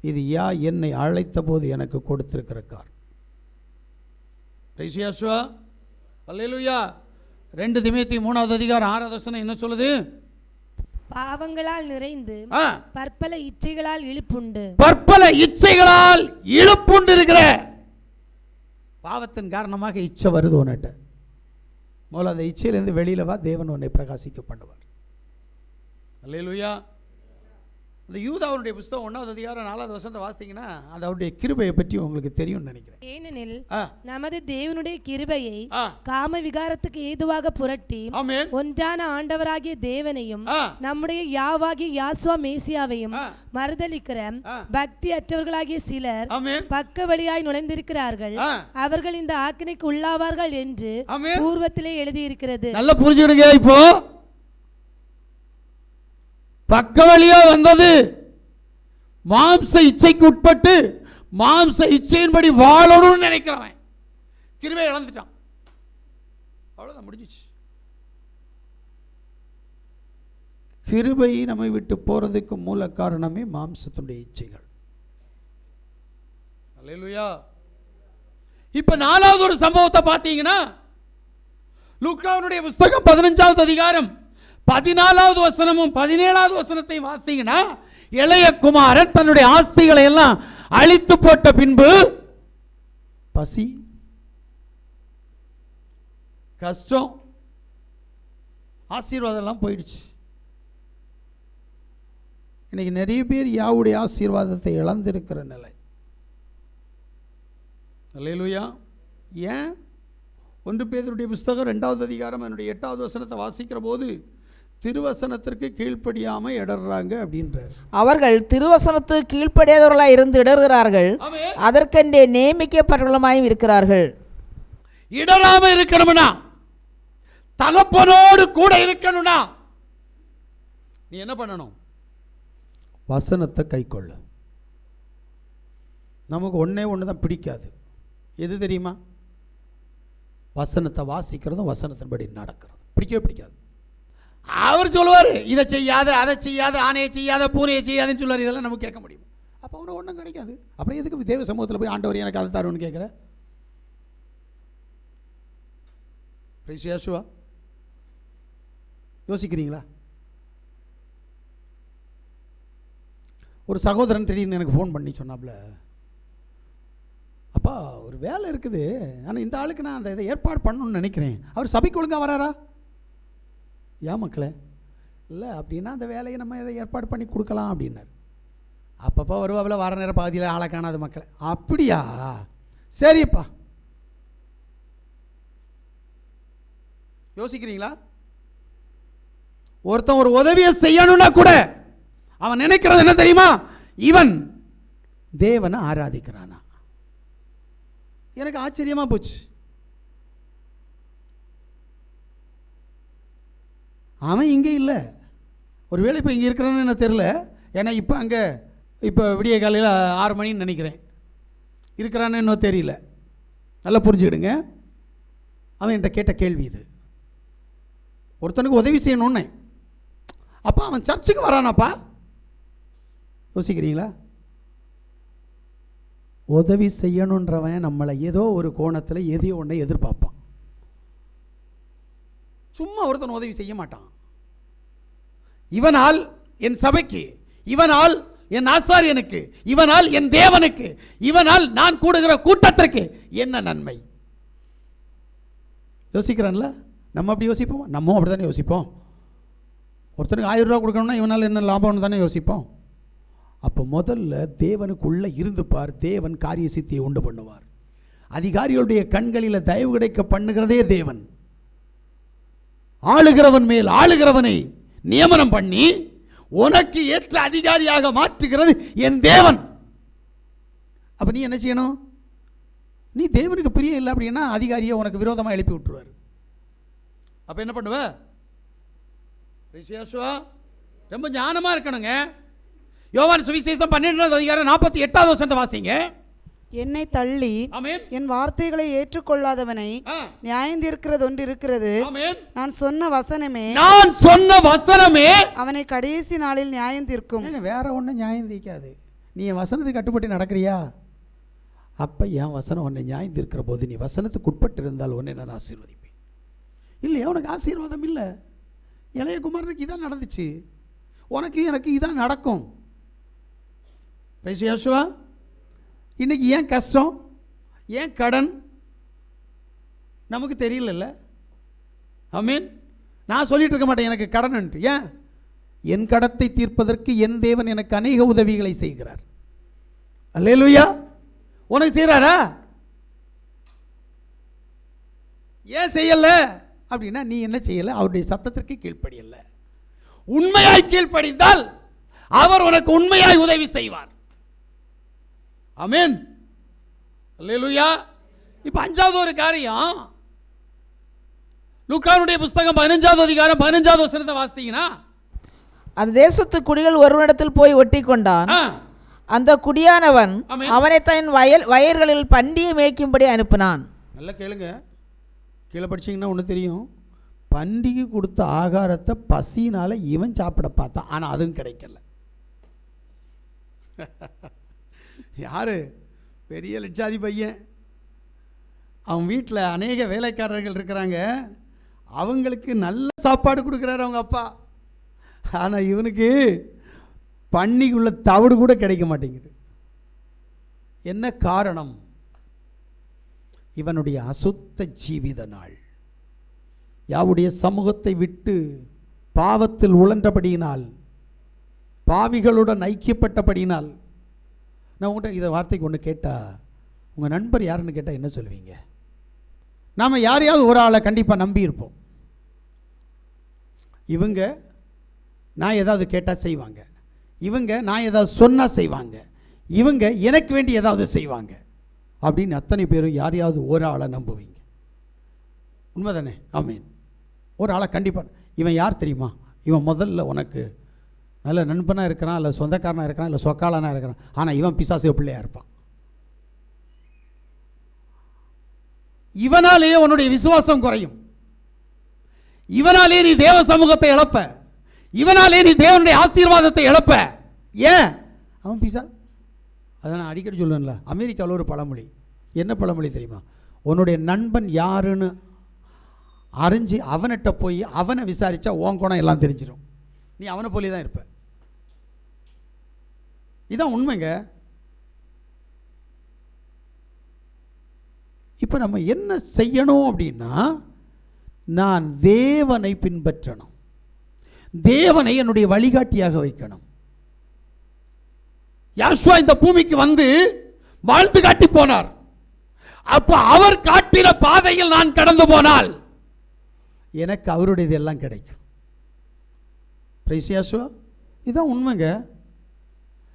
இது என்னை அழைத்த போது எனக்கு கொடுத்திருக்கிற காரணம். பிரைசியாசுவா அல்லேலூயா. 2 தீமோத்தேயு 3வது அதிகாரம் 6வது வசனம் என்ன சொல்லுது? பாவங்களால் நிறைந்து பற்பல இச்சைகளால் இழுப்புண்டு இருக்கிற பாவத்தின் காரணமாக இச்சை வருது உன்னிட்ட. முதல்ல அந்த இச்சையிலேருந்து வெளியில் வா, தேவன் உன்னை பிரகாசிக்க பண்ணுவார். அல்லேலூயா. இந்த யூதாவுடைய புத்தகம் 1வது அதிகாரம் 4வது வசனத்தை வாசித்தீங்கன்னா அது அவருடைய கிருபையை பற்றி உங்களுக்கு தெரியும்னு நினைக்கிறேன். ஏனெனில் நமது தேவனுடைய கிருபையை காம விகாரத்துக்கு ஏதுவாக புரட்டி ஒன்றான ஆண்டவராகிய தேவனையும் நம்முடைய யாவாகிய யாசுவா மேசியாவையும் மறுதலிக்கிற பக்தி அற்றவர்களாகிய சிலர் பக்க வழியாய் நுழைந்திருக்கிறார்கள். அவர்கள் இந்த ஆக்கினைக்கு உள்ளாவார்கள் என்று பூர்வத்திலே எழுதியிருக்கிறது. நல்லா புரிஞ்சுடுங்க. இப்போ பக்க வழியா வந்தது மாம்ச இச்சைக்கு உட்பட்டு மாம்ச இச்சையின்படி வாழணும்னு நினைக்கிறவன் கிருபையை இழந்துட்டான். அவ்வளவுதான், முடிஞ்சிச்சு. கிருபை நம்மை விட்டு போறதுக்கு மூல காரணமே மாம்சத்துடைய இச்சைகள். அல்லேலூயா. இப்ப 4வது ஒரு சம்பவத்தை பார்த்தீங்கன்னா, லூக்காவுடைய புஸ்தகம் 15வது அதிகாரம் 14வது வசனமும் 17வது வசனத்தை வாசித்தீங்கன்னா, இளைய குமாரன் தன்னுடைய ஆஸ்திகளை எல்லாம் அழித்து போட்ட பின்பு பசி, கஷ்டம், ஆசீர்வாதம் எல்லாம் போயிடுச்சு. இன்னைக்கு நிறைய பேர் யாவுடைய ஆசீர்வாதத்தை இழந்திருக்கிற நிலை. அல்லேலூயா. ஏன்? 1 பேதுருடைய புஸ்தகம் 2வது அதிகாரம் என்னுடைய 8வது வசனத்தை வாசிக்கிற போது, திருவசனத்திற்கு கீழ்ப்படியாம இடறாங்க அப்படின்றார். அவர்கள் திருவசனத்துக்கு கீழ்ப்படியாதவர்களாய் இருந்து இடறுகிறார்கள், அதற்கென்றே நியமிக்கப்பட்டவர்களுமாயும் இருக்கிறார்கள். இடராம இருக்கணும்னா, தகப்பனோடு கூட இருக்கணும்னா நீ என்ன பண்ணணும்? வசனத்தை கைக்கொள்ள. நமக்கு ஒன்று தான் பிடிக்காது. எது தெரியுமா? வசனத்தை வாசிக்கிறதும் வசனத்தின்படி நடக்கிறது பிடிக்கவே பிடிக்காது. அவர் சொல்லுவார், இதை செய்யாத, அதை செய்யாத, ஆணையை செய்யாத, பூனையை செய்யாதுன்னு சொல்லுவார். இதெல்லாம் நமக்கு கேட்க முடியும்? அப்போ அவனுக்கு ஒன்றும் கிடைக்காது. அப்புறம் எதுக்கு தேவ சமூகத்தில் போய் ஆண்டவர் எனக்கு அதை தருன்னு கேட்குற? பிரைசியாசுவா, யோசிக்கிறீங்களா? ஒரு சகோதரன் திடீர்னு எனக்கு ஃபோன் பண்ணி சொன்னாப்புல, அப்பா ஒரு வேலை இருக்குது, ஆனால் இந்த ஆளுக்கு நான் அந்த இதை ஏற்பாடு பண்ணணும்னு நினைக்கிறேன். அவர் சபைக்கு ஒழுங்காக வராரா? ஏன் மக்களே? இல்லை அப்படின்னா அந்த வேலையை நம்ம இதை ஏற்பாடு பண்ணி கொடுக்கலாம் அப்படின்னாரு. அப்பப்போ வருவாவில் வர நேரம் பாதியில் ஆளை காணாத மக்களே. அப்படியா? சரிப்பா. யோசிக்கிறீங்களா? ஒருத்தன் ஒரு உதவியை செய்யணும்னா கூட அவன் நினைக்கிறது என்ன தெரியுமா? இவன் தேவனை ஆராதிக்கிறானா? எனக்கு ஆச்சரியமா போச்சு. அவன் இங்கே இல்லை, ஒருவேளை இப்போ இங்கே இருக்கிறான்னு எனக்கு தெரில. ஏன்னா இப்போ அங்கே இப்போ விடிய காலையில் 6 மணின்னு நினைக்கிறேன், இருக்கிறான்னு இன்னும் தெரியல. நல்லா புரிஞ்சுக்கிடுங்க. அவன் என்கிட்ட கேட்ட கேள்வி இது. ஒருத்தனுக்கு உதவி செய்யணுன்னு, அப்போ அவன் சர்ச்சுக்கு வரானாப்பா. யோசிக்கிறீங்களா? உதவி செய்யணுன்றவன் நம்மளை ஏதோ ஒரு கோணத்தில் எதையோ ஒன்றை எதிர்பார்ப்பான். சும்மா ஒருத்தன் உதவி செய்ய மாட்டான். இவனால் என் சபைக்கு, இவனால் என் ஆசாரியனுக்கு, இவனால் என் தேவனுக்கு, இவனால் நான் கூடுகிற கூட்டத்திற்கு என்ன நன்மை? யோசிக்கிறான்ல? நம்ம அப்படி யோசிப்போம்? நம்ம அப்படி தானே யோசிப்போம். ஒருத்தனுக்கு 1000 ரூபா கொடுக்கணும்னா இவனால் என்ன லாபம்னு தானே யோசிப்போம். அப்போ முதல்ல தேவனுக்குள்ளே இருந்து பார், தேவன் காரிய சித்தியை உண்டு பண்ணுவார். அதிகாரிகளுடைய கண்களில் தயவு கிடைக்க பண்ணுகிறதே தேவன். ஆளுகிறவன் மேல் ஆளுகிறவனை நியமனம் பண்ணி உனக்கு ஏற்ற அதிகாரியாக மாற்றுகிறது என் தேவன். அப்போ நீ என்ன செய்யணும்? நீ தேவனுக்கு பிரியம் இல்லை அப்படின்னா அதிகாரியை உனக்கு விரோதமாக எழுப்பி விட்டுருவார். அப்போ என்ன பண்ணுவ? ரொம்ப ஞானமா இருக்கணுங்க. யோவான் சுவிசேஷம் 12வது அதிகாரம் 48வது வசனத்தை வாசிங்க. என்னை தள்ளி என் வார்த்தைகளை ஏற்றுக்கொள்ளாதவனை நியாயம் தீர்க்கிறது ஒன்று இருக்கிறது. நான் சொன்ன வசனமே அவனை கடைசி நாளில் நியாயம் தீர்க்கும். வேற ஒன்றும் நியாயம் தீர்க்காது. நீ என் வசனத்துக்கு கட்டுப்பட்டு நடக்கிறியா? அப்போ என் வசனம் உன்னை நியாயம் தீர்க்கிற போது நீ வசனத்துக்கு உட்பட்டு இருந்தால் உன்னை நான் ஆசீர்வதிப்பேன். இல்லையா? உனக்கு ஆசீர்வாதம் இல்லை. இளைய குமாரனுக்கு இதான் நடந்துச்சு, உனக்கு எனக்கு இதான் நடக்கும். யோசுவா, இன்னைக்கு ஏன் கஷ்டம், ஏன் கடன் நமக்கு தெரியல. ஆமென். நான் சொல்லிட்டு இருக்க மாட்டேன் எனக்கு கடன். ஏன்? என் கடத்தை தீர்ப்பதற்கு என் தேவன் எனக்கு அநேக உதவிகளை செய்கிறார். அல்லேலூயா. உனக்கு செய்கிறாரா? ஏன் செய்யல அப்படின்னா நீ என்ன செய்யல? அவருடைய சத்தத்திற்கு கீழ்ப்படியல. உண்மையாய் கீழ்ப்படிந்தால் அவர் உனக்கு உண்மையாய் உதவி செய்வார். ஆமென். அல்லேலூயா. இப்போ 5வது ஒரு காரியம், லூக்காவுடைய புஸ்தகம் 15வது அதிகாரம் 15வது வசனத்தை வாசித்தீங்கன்னா, அந்த தேசத்து குடிகள் ஒருவனிடத்தில் போய் ஒட்டி கொண்டான். அந்த குடியானவன் அவனை தன் வயல்களில் பண்டியை மேய்க்கும்படி அனுப்பினான். நல்லா கேளுங்க, கீழே படிச்சிங்கன்னா ஒன்று தெரியும். பன்றிக்கு கொடுத்த ஆகாரத்தை பசினால இவன் சாப்பிட பார்த்தான், ஆனால் அதுவும் கிடைக்கல. யாரு? பெரிய லட்சாதி பையன். அவன் வீட்டில் அநேக வேலைக்காரர்கள் இருக்கிறாங்க, அவங்களுக்கு நல்ல சாப்பாடு கொடுக்குறாரு அவங்க அப்பா. ஆனால் இவனுக்கு பன்னிக்குள்ள தவிடு கூட கிடைக்க மாட்டேங்குது. என்ன காரணம்? இவனுடைய அசுத்த ஜீவித நாள். யாவுடைய சமூகத்தை விட்டு பாவத்தில் உழன்றபடியினால், பாவிகளுடன் ஐக்கியப்பட்டபடியினால். நான் உங்கள்கிட்ட இதை வார்த்தைக்கு ஒன்று கேட்டால், உங்கள் நண்பர் யாருன்னு கேட்டால் என்ன சொல்லுவீங்க? நாம் யாரையாவது ஒரு ஆளை கண்டிப்பாக நம்பியிருப்போம். இவங்க நான் ஏதாவது கேட்டால் செய்வாங்க, இவங்க நான் ஏதாவது சொன்னால் செய்வாங்க, இவங்க எனக்கு வேண்டி ஏதாவது செய்வாங்க அப்படின்னு அத்தனை பேரும் யாரையாவது ஒரு ஆளை நம்புவீங்க. உண்மைதானே? ஆமீன். ஒரு ஆளை கண்டிப்பாக. இவன் யார் தெரியுமா? இவன் முதல்ல உனக்கு நல்ல நண்பனாக இருக்கிறான், இல்லை சொந்தக்காரனாக இருக்கிறான், இல்லை சொக்காலனாக இருக்கிறான், ஆனால் இவன் பிசாசு பிள்ளையாக இருப்பான். இவனாலேயே உன்னுடைய விசுவாசம் குறையும், இவனாலே நீ தேவ சமூகத்தை இழப்ப, இவனாலே நீ தேவனுடைய ஆசீர்வாதத்தை இழப்ப. ஏன்? அவன் பிசா. அதை நான் அடிக்கடி சொல்லுவேன்ல, அமெரிக்காவில் ஒரு பழமொழி. என்ன பழமொழி தெரியுமா? உன்னுடைய நண்பன் யாருன்னு அறிஞ்சு அவன்கிட்ட போய் அவனை விசாரித்தா உன் குணம் எல்லாம் தெரிஞ்சிடும். நீ அவனை போலே தான் இருப்ப. இதான் உண்மைங்க. இப்போ நம்ம என்ன செய்யணும் அப்படின்னா, நான் தேவனை பின்பற்றணும், தேவனை என்னுடைய வழிகாட்டியாக வைக்கணும். யோசுவா இந்த பூமிக்கு வந்து வாழ்ந்து காட்டி போனார். அப்ப அவர் காட்டின பாதையில் நான் கடந்து போனால் எனக்கு அவருடையது எல்லாம் கிடைக்கும். பிரைஸ் யோசுவா. இதுதான் உண்மைங்க.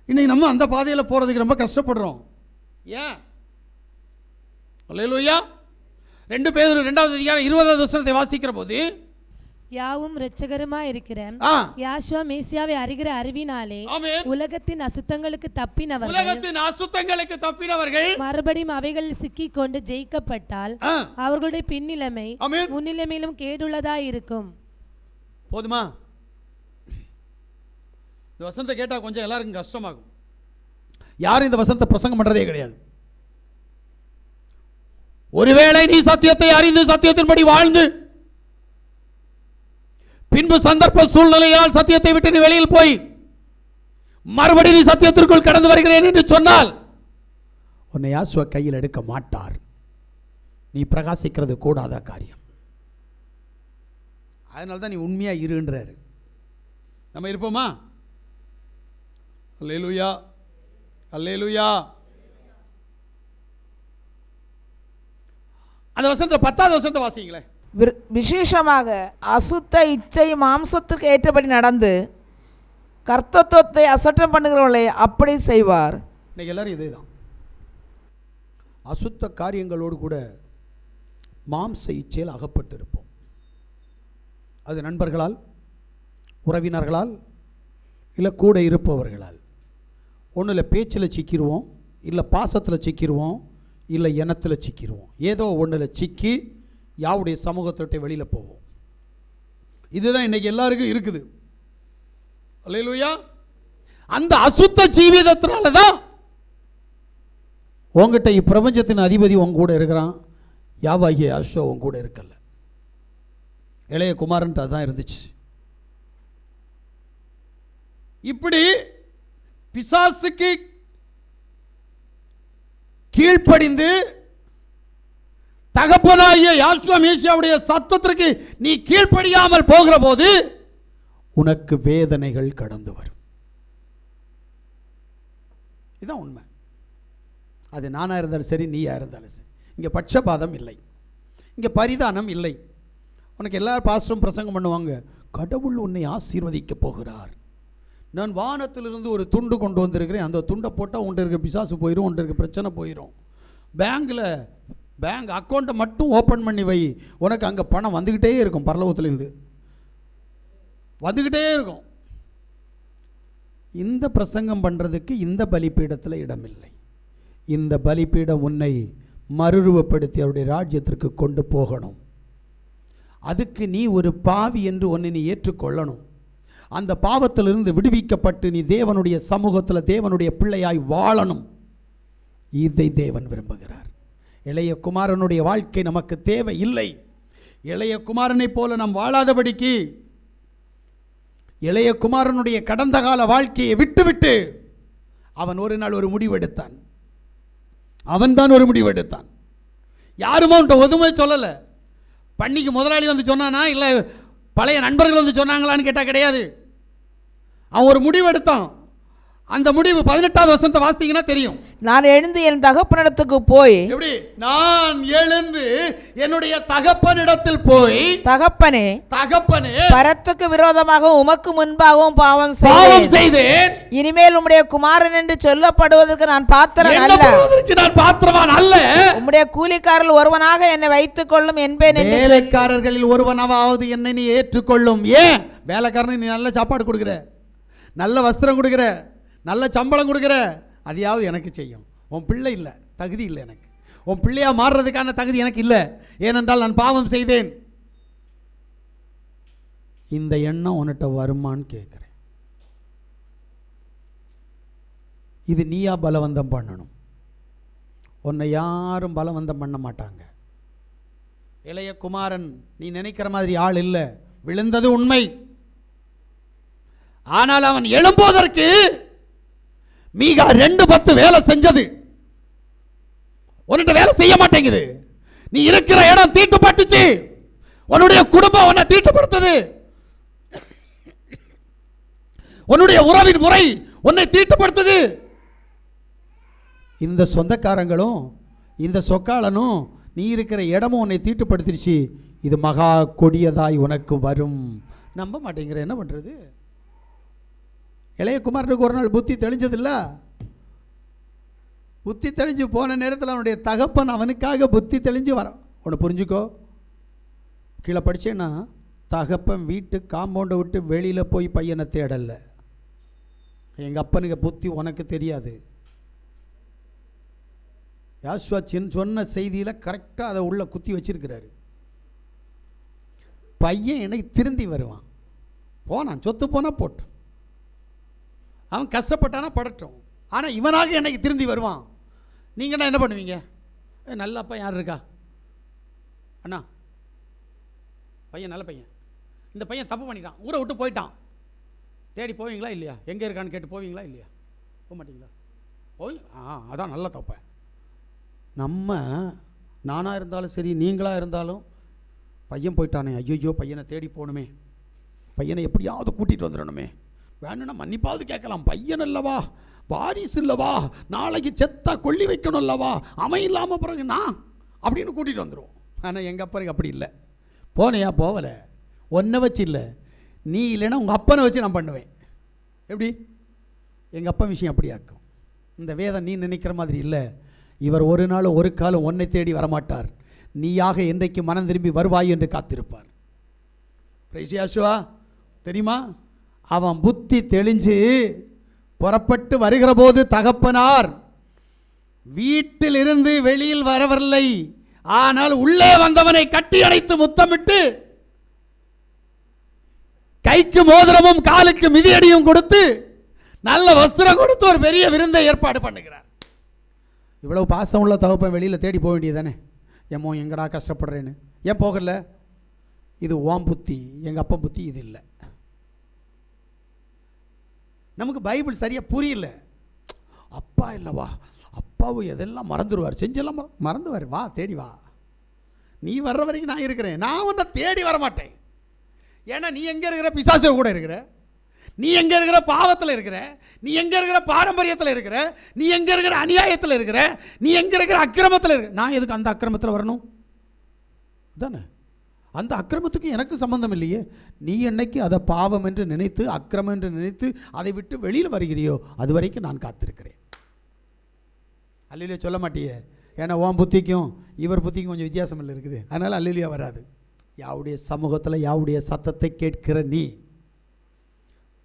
இன்னைக்கு நம்ம அந்த பாதையில் போறதுக்கு ரொம்ப கஷ்டப்படுறோம். ஏன்? அல்லேலூயா. 2 பேதுரு 2வது அதிகாரம் 20வது வசனத்தை வாசிக்கிற போது, யாவும் இரட்சகருமாய் இருக்கிற யாசுவா மேசியாவை அறிகிற அறிவினாலே உலகத்தின் அசுத்தங்களுக்கு தப்பினவர்கள் மறுபடியும் அவைகளில் சிக்கிக் கொண்டு ஜெயிக்கப்பட்டால் அவர்களுடைய பின்னிலைமை முன்னிலைமையிலும் கேடுள்ளதாய் இருக்கும். போதுமா? இந்த வசனத்தை கேட்டா கொஞ்சம் எல்லாருக்கும் கஷ்டமாகும். யாரும் இந்த வசனத்தை பிரசங்கம் பண்றதே கிடையாது. ஒருவேளை நீ சத்தியத்தை அறிந்து சத்தியத்தின்படி வாழ்ந்து பின்பு சந்தர்ப்ப சூழ்நிலையால் சத்தியத்தை விட்டு நீ வெளியில் போய் மறுபடியும் நீ சத்தியத்திற்குள் கடந்து வருகிறேன் என்று சொன்னால் உன்னை யாசுவா கையில் எடுக்க மாட்டார். நீ பிரகாசிக்கிறது கூடாத காரியம். அதனால தான் நீ உண்மையா இருன்றாரு. நம்ம இருப்போமா? அல்லேலூயா, அல்லேலூயா. அந்த வசனத்தை 10வது வசனத்தை வாசிங்களேன். விசேஷமாக அசுத்த இச்சை மாம்சத்திற்கு ஏற்றபடி நடந்து கர்த்தத்துவத்தை அசட்டம் பண்ணுகிறவர்களை அப்படி செய்வார். இன்னைக்கு எல்லாரும் இதே தான். அசுத்த காரியங்களோடு கூட மாம்ச இச்சையில் அகப்பட்டு இருப்போம். அது நண்பர்களால், உறவினர்களால், இல்லை கூட இருப்பவர்களால். ஒன்றில் பேச்சில் சிக்கிடுவோம், இல்லை பாசத்தில் சிக்கிடுவோம், இல்லை எண்ணத்தில் சிக்கிடுவோம். ஏதோ ஒன்றில் சிக்கி யாவுடைய சமூகத்தை விட்டு வெளியில் போவோம். இதுதான் இன்னைக்கு எல்லாருக்கும் இருக்குது. அல்லேலூயா. அந்த அசுத்த ஜீவிதத்தினால தான் உங்ககிட்ட இப்பிரபஞ்சத்தின் அதிபதி உங்க கூட இருக்கிறான். யாவாகிய யாசுவா உங்க கூட இருக்கல. இளைய குமாரன்ட்டு அதுதான் இருந்துச்சு. இப்படி பிசாசுக்கு கீழ்ப்படிந்து தகப்பனாகிய யாசுவா மேசியாவுடைய சத்தத்திற்கு நீ கீழ்ப்படியாமல் போகிற போது உனக்கு வேதனைகள் கடந்து வரும். இதுதான் உண்மை. அது நானா இருந்தாலும் சரி, நீயா இருந்தாலும் சரி. இங்கே பட்சபாதம் இல்லை, இங்கே பரிதானம் இல்லை. உனக்கு எல்லாரும் பாஸ்டரும் பிரசங்கம் பண்ணுவாங்க, கடவுள் உன்னை ஆசீர்வதிக்க போகிறார். நான் வானத்திலிருந்து ஒரு துண்டு கொண்டு வந்திருக்கிறேன், அந்த துண்டை போட்டால் உன்ட்டு இருக்க பிசாசு போயிடும், உன்ட்டு இருக்க பிரச்சனை போயிடும். பேங்க் அக்கௌண்ட்டை மட்டும் ஓப்பன் பண்ணி வை, உனக்கு அங்கே பணம் வந்துக்கிட்டே இருக்கும், பரலோகத்திலிருந்து வந்துக்கிட்டே இருக்கும். இந்த பிரசங்கம் பண்ணுறதுக்கு இந்த பலிப்பீடத்தில் இடமில்லை. இந்த பலிப்பீடம் உன்னை மறுரூபப்படுத்தி அவருடைய ராஜ்யத்திற்கு கொண்டு போகணும். அதுக்கு நீ ஒரு பாவி என்று ஒன்றை நீ ஏற்றுக்கொள்ளணும். அந்த பாவத்திலிருந்து விடுவிக்கப்பட்டு நீ தேவனுடைய சமூகத்தில் தேவனுடைய பிள்ளையாய் வாழணும். இதை தேவன் விரும்புகிறார். இளைய குமாரனுடைய வாழ்க்கை நமக்கு தேவை இல்லை. இளைய குமாரனை போல நாம் வாழாதபடிக்கு இளைய குமாரனுடைய கடந்த கால வாழ்க்கையை விட்டுவிட்டு அவன் ஒரு நாள் ஒரு முடிவெடுத்தான். அவன்தான் ஒரு முடிவெடுத்தான். யாருமோ அவன்கிட்ட ஒதுமே சொல்லலை. பன்னிக்கு முதலாளி வந்து சொன்னானா இல்லை பழைய நண்பர்கள் வந்து சொன்னாங்களான்னு கேட்டால் கிடையாது. அவன் ஒரு முடிவு எடுத்தான். அந்த முடிவு 18வது வசனத்தை வாசித்தீங்கன்னா தெரியும். நான் எழுந்து என் தகப்பனிடத்துக்கு போய், எப்படி? நான் எழுந்து என்னுடைய தகப்பனிடத்தில் போய், தகப்பனே பரத்துக்கு விரோதமாக உமக்கு முன்பாகவும் பாவம் செய்தேன். இனிமேல் உம்முடைய குமாரன் என்று சொல்லப்படுவதற்கு நான் பாத்திரன் அல்ல. உம்முடைய கூலிக்காரர்கள் ஒருவனாக என்னை வைத்துக் கொள்ளும் என்பேன். வேலைக்காரர்களில் ஒருவனாவது என்னை நீ ஏற்றுக்கொள்ளும். ஏன்? வேலைக்காரனுக்கு நீ நல்ல சாப்பாடு கொடுக்குற, நல்ல வஸ்திரம் கொடுக்குற, நல்ல சம்பளம் கொடுக்குற, அதையாவது எனக்கு செய்யும். உன் பிள்ளை இல்லை, தகுதி இல்லை எனக்கு. உன் பிள்ளையா மாறுறதுக்கான தகுதி எனக்கு இல்லை. ஏனென்றால் நான் பாவம் செய்தேன். இந்த எண்ணம் உன்கிட்ட வருமான்னு கேட்குறேன். இது நீயா பலவந்தம் பண்ணணும். உன்னை யாரும் பலவந்தம் பண்ண மாட்டாங்க. இளைய குமாரன் நீ நினைக்கிற மாதிரி ஆள் இல்லை. விழுந்தது உண்மை. ஆனால் அவன் எழும்போதற்கு மீகா 2:10 வேலை செஞ்சது. உன்கிட்ட வேலை செய்ய மாட்டேங்குது. நீ இருக்கிற இடம் தீட்டுப்பட்டுச்சு. உன்னுடைய குடும்பம் உன்னை தீட்டுப்படுத்துது. உன்னுடைய உறவின் முறை உன்னை தீட்டுப்படுத்துது. இந்த சொந்தக்காரங்களும் இந்த சொக்காலனும் நீ இருக்கிற இடமும் உன்னை தீட்டுப்படுத்திடுச்சு. இது மகா கொடியதாய் உனக்கு வரும். நம்ப மாட்டேங்கிற, என்ன பண்றது? இளையகுமாரனுக்கு ஒரு நாள் புத்தி தெளிஞ்சதில்ல. புத்தி தெளிஞ்சு போன நேரத்தில் அவனுடைய தகப்பன் அவனுக்காக புத்தி தெளிஞ்சு வர. ஒன்று புரிஞ்சுக்கோ, கீழே படிச்சேன்னா தகப்பன் வீட்டு காம்பவுண்டை விட்டு வெளியில் போய் பையனை தேடலை. எங்கள் அப்பனுக்கு புத்தி உனக்கு தெரியாது. யாசுவா சொன்ன செய்தியில் கரெக்டாக அதை உள்ள குத்தி வச்சிருக்கிறாரு. பையன் எனக்கு திருந்தி வருவான். போனான், சொத்து போனால் போட்டு, அவன் கஷ்டப்பட்டானா படட்டும், ஆனால் இவனாக என்னைக்கு திருந்தி வருவான். நீங்கன்னா என்ன பண்ணுவீங்க? நல்ல அப்பா யார் இருக்கா அண்ணா? பையன் நல்ல பையன், இந்த பையன் தப்பு பண்ணிட்டான், ஊரை விட்டு போயிட்டான், தேடி போவீங்களா இல்லையா? எங்கே இருக்கான்னு கேட்டு போவீங்களா இல்லையா? போக மாட்டீங்களா? போய் அதான் நல்ல தப்ப. நம்ம நானாக இருந்தாலும் சரி, நீங்களாக இருந்தாலும், பையன் போயிட்டானே, ஐயோ பையனை தேடி போகணுமே, பையனை எப்படியாவது கூட்டிகிட்டு வந்துடணுமே, வேணும்னா மன்னிப்பாவது கேட்கலாம், பையன் இல்லவா, வாரிசு இல்லவா, நாளைக்கு செத்தா கொல்லி வைக்கணும் இல்லவா, அவன் இல்லாமல் பிறகு நான் அப்படின்னு கூட்டிகிட்டு வந்துடுவோம். ஆனால் எங்கள் அப்பனுக்கு அப்படி இல்லை. போனையா? போகலை. ஒன்றை வச்சு இல்லை, நீ இல்லைன்னா உங்கள் அப்பனை வச்சு நான் பண்ணுவேன். எப்படி? எங்கள் அப்பன் விஷயம் அப்படியாக்கும். இந்த வேதம் நீ நினைக்கிற மாதிரி இல்லை. இவர் ஒரு நாள் ஒரு காலம் ஒன்றை தேடி வரமாட்டார். நீயாக என்றைக்கு மனம் திரும்பி வருவாய் என்று காத்திருப்பார். பிரைசியாசுவா தெரியுமா? அவன் புத்தி தெளிஞ்சு புறப்பட்டு வருகிற போது தகப்பனார் வீட்டில் இருந்து வெளியில் வரவில்லை. ஆனால் உள்ளே வந்தவனை கட்டி அணைத்து முத்தமிட்டு கைக்கு மோதிரமும் காலுக்கு மிதியடியும் கொடுத்து நல்ல வஸ்திரம் கொடுத்து ஒரு பெரிய விருந்தை ஏற்பாடு பண்ணுகிறார். இவ்வளவு பாசம் உள்ள தகப்பன் வெளியில் தேடி போக வேண்டியதானே? ஏமோ எங்கடா கஷ்டப்படுறேன்னு ஏன் போகல? இது ஓம் புத்தி, எங்கள் அப்பன் புத்தி இது இல்லை. நமக்கு பைபிள் சரியாக புரியல. அப்பா இல்லைவா, அப்பாவும் எதெல்லாம் மறந்துடுவார், செஞ்செல்லாம் மறந்துவார். வா, தேடி வா, நீ வர்ற வரைக்கும் நான் இருக்கிறேன், நான் உன்னை தேடி வரமாட்டேன். ஏன்னா நீ எங்கே இருக்கிற? பிசாசு கூட இருக்கிற. நீ எங்கே இருக்கிற? பாவத்தில் இருக்கிற. நீ எங்கே இருக்கிற? பாரம்பரியத்தில் இருக்கிற. நீ எங்கே இருக்கிற? அநியாயத்தில் இருக்கிற. நீ எங்கே இருக்கிற? அக்கிரமத்தில் இருக்கிற. நான் எதுக்கு அந்த அக்கிரமத்தில் வரணும்? தானே, அந்த அக்கிரமத்துக்கு எனக்கு சம்பந்தம் இல்லையே. நீ என்னைக்கு அதை பாவம் என்று நினைத்து, அக்கிரமம் என்று நினைத்து அதை விட்டு வெளியில் வருகிறியோ அது வரைக்கும் நான் காத்திருக்கிறேன். அல்லேலூயா சொல்ல மாட்டியே? ஏன்னா உன் புத்திக்கும் இவர் புத்திக்கும் கொஞ்சம் வித்தியாசம் இல்லை இருக்குது. அதனால் அல்லேலூயா வராது. யாவுடைய சமூகத்தில் யாவுடைய சத்தத்தை கேட்கிற நீ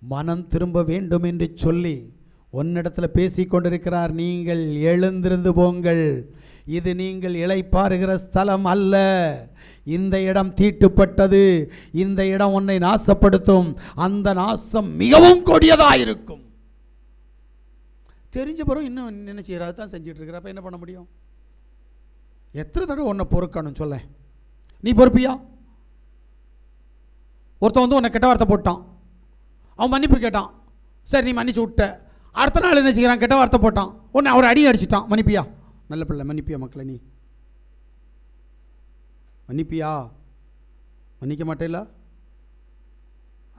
மனம் திரும்ப வேண்டும் என்று சொல்லி உன்னிடத்தில் பேசி கொண்டிருக்கிறார். நீங்கள் எழுந்திருந்து போங்கள், இது நீங்கள் இளைப்பாறுகிற ஸ்தலம் அல்ல. இந்த இடம் தீட்டுப்பட்டது. இந்த இடம் உன்னை நாசப்படுத்தும். அந்த நாசம் மிகவும் கொடியதாயிருக்கும். தெரிஞ்ச பிறகு இன்னும் என்ன செய்யற? அதுதான் செஞ்சுட்டு இருக்கிற. அப்ப என்ன பண்ண முடியும்? எத்தனை தடவை உன்னை பொறுக்கணும் சொல்ல? நீ பொறுப்பியா? ஒருத்தன் வந்து உன்னை கெட்ட வார்த்தை போட்டான், அவன் மன்னிப்பு கேட்டான், சரி நீ மன்னிச்சு விட்ட. அடுத்த நாள் என்ன செய்கிறான்? கெட்ட வார்த்தை போட்டான், உன்னை அவர் அடி அடிச்சிட்டான், மன்னிப்பியா? நல்ல பிள்ளை, மன்னிப்பியா மக்களை? நீ மன்னிப்பியா? மன்னிக்க மாட்டேல?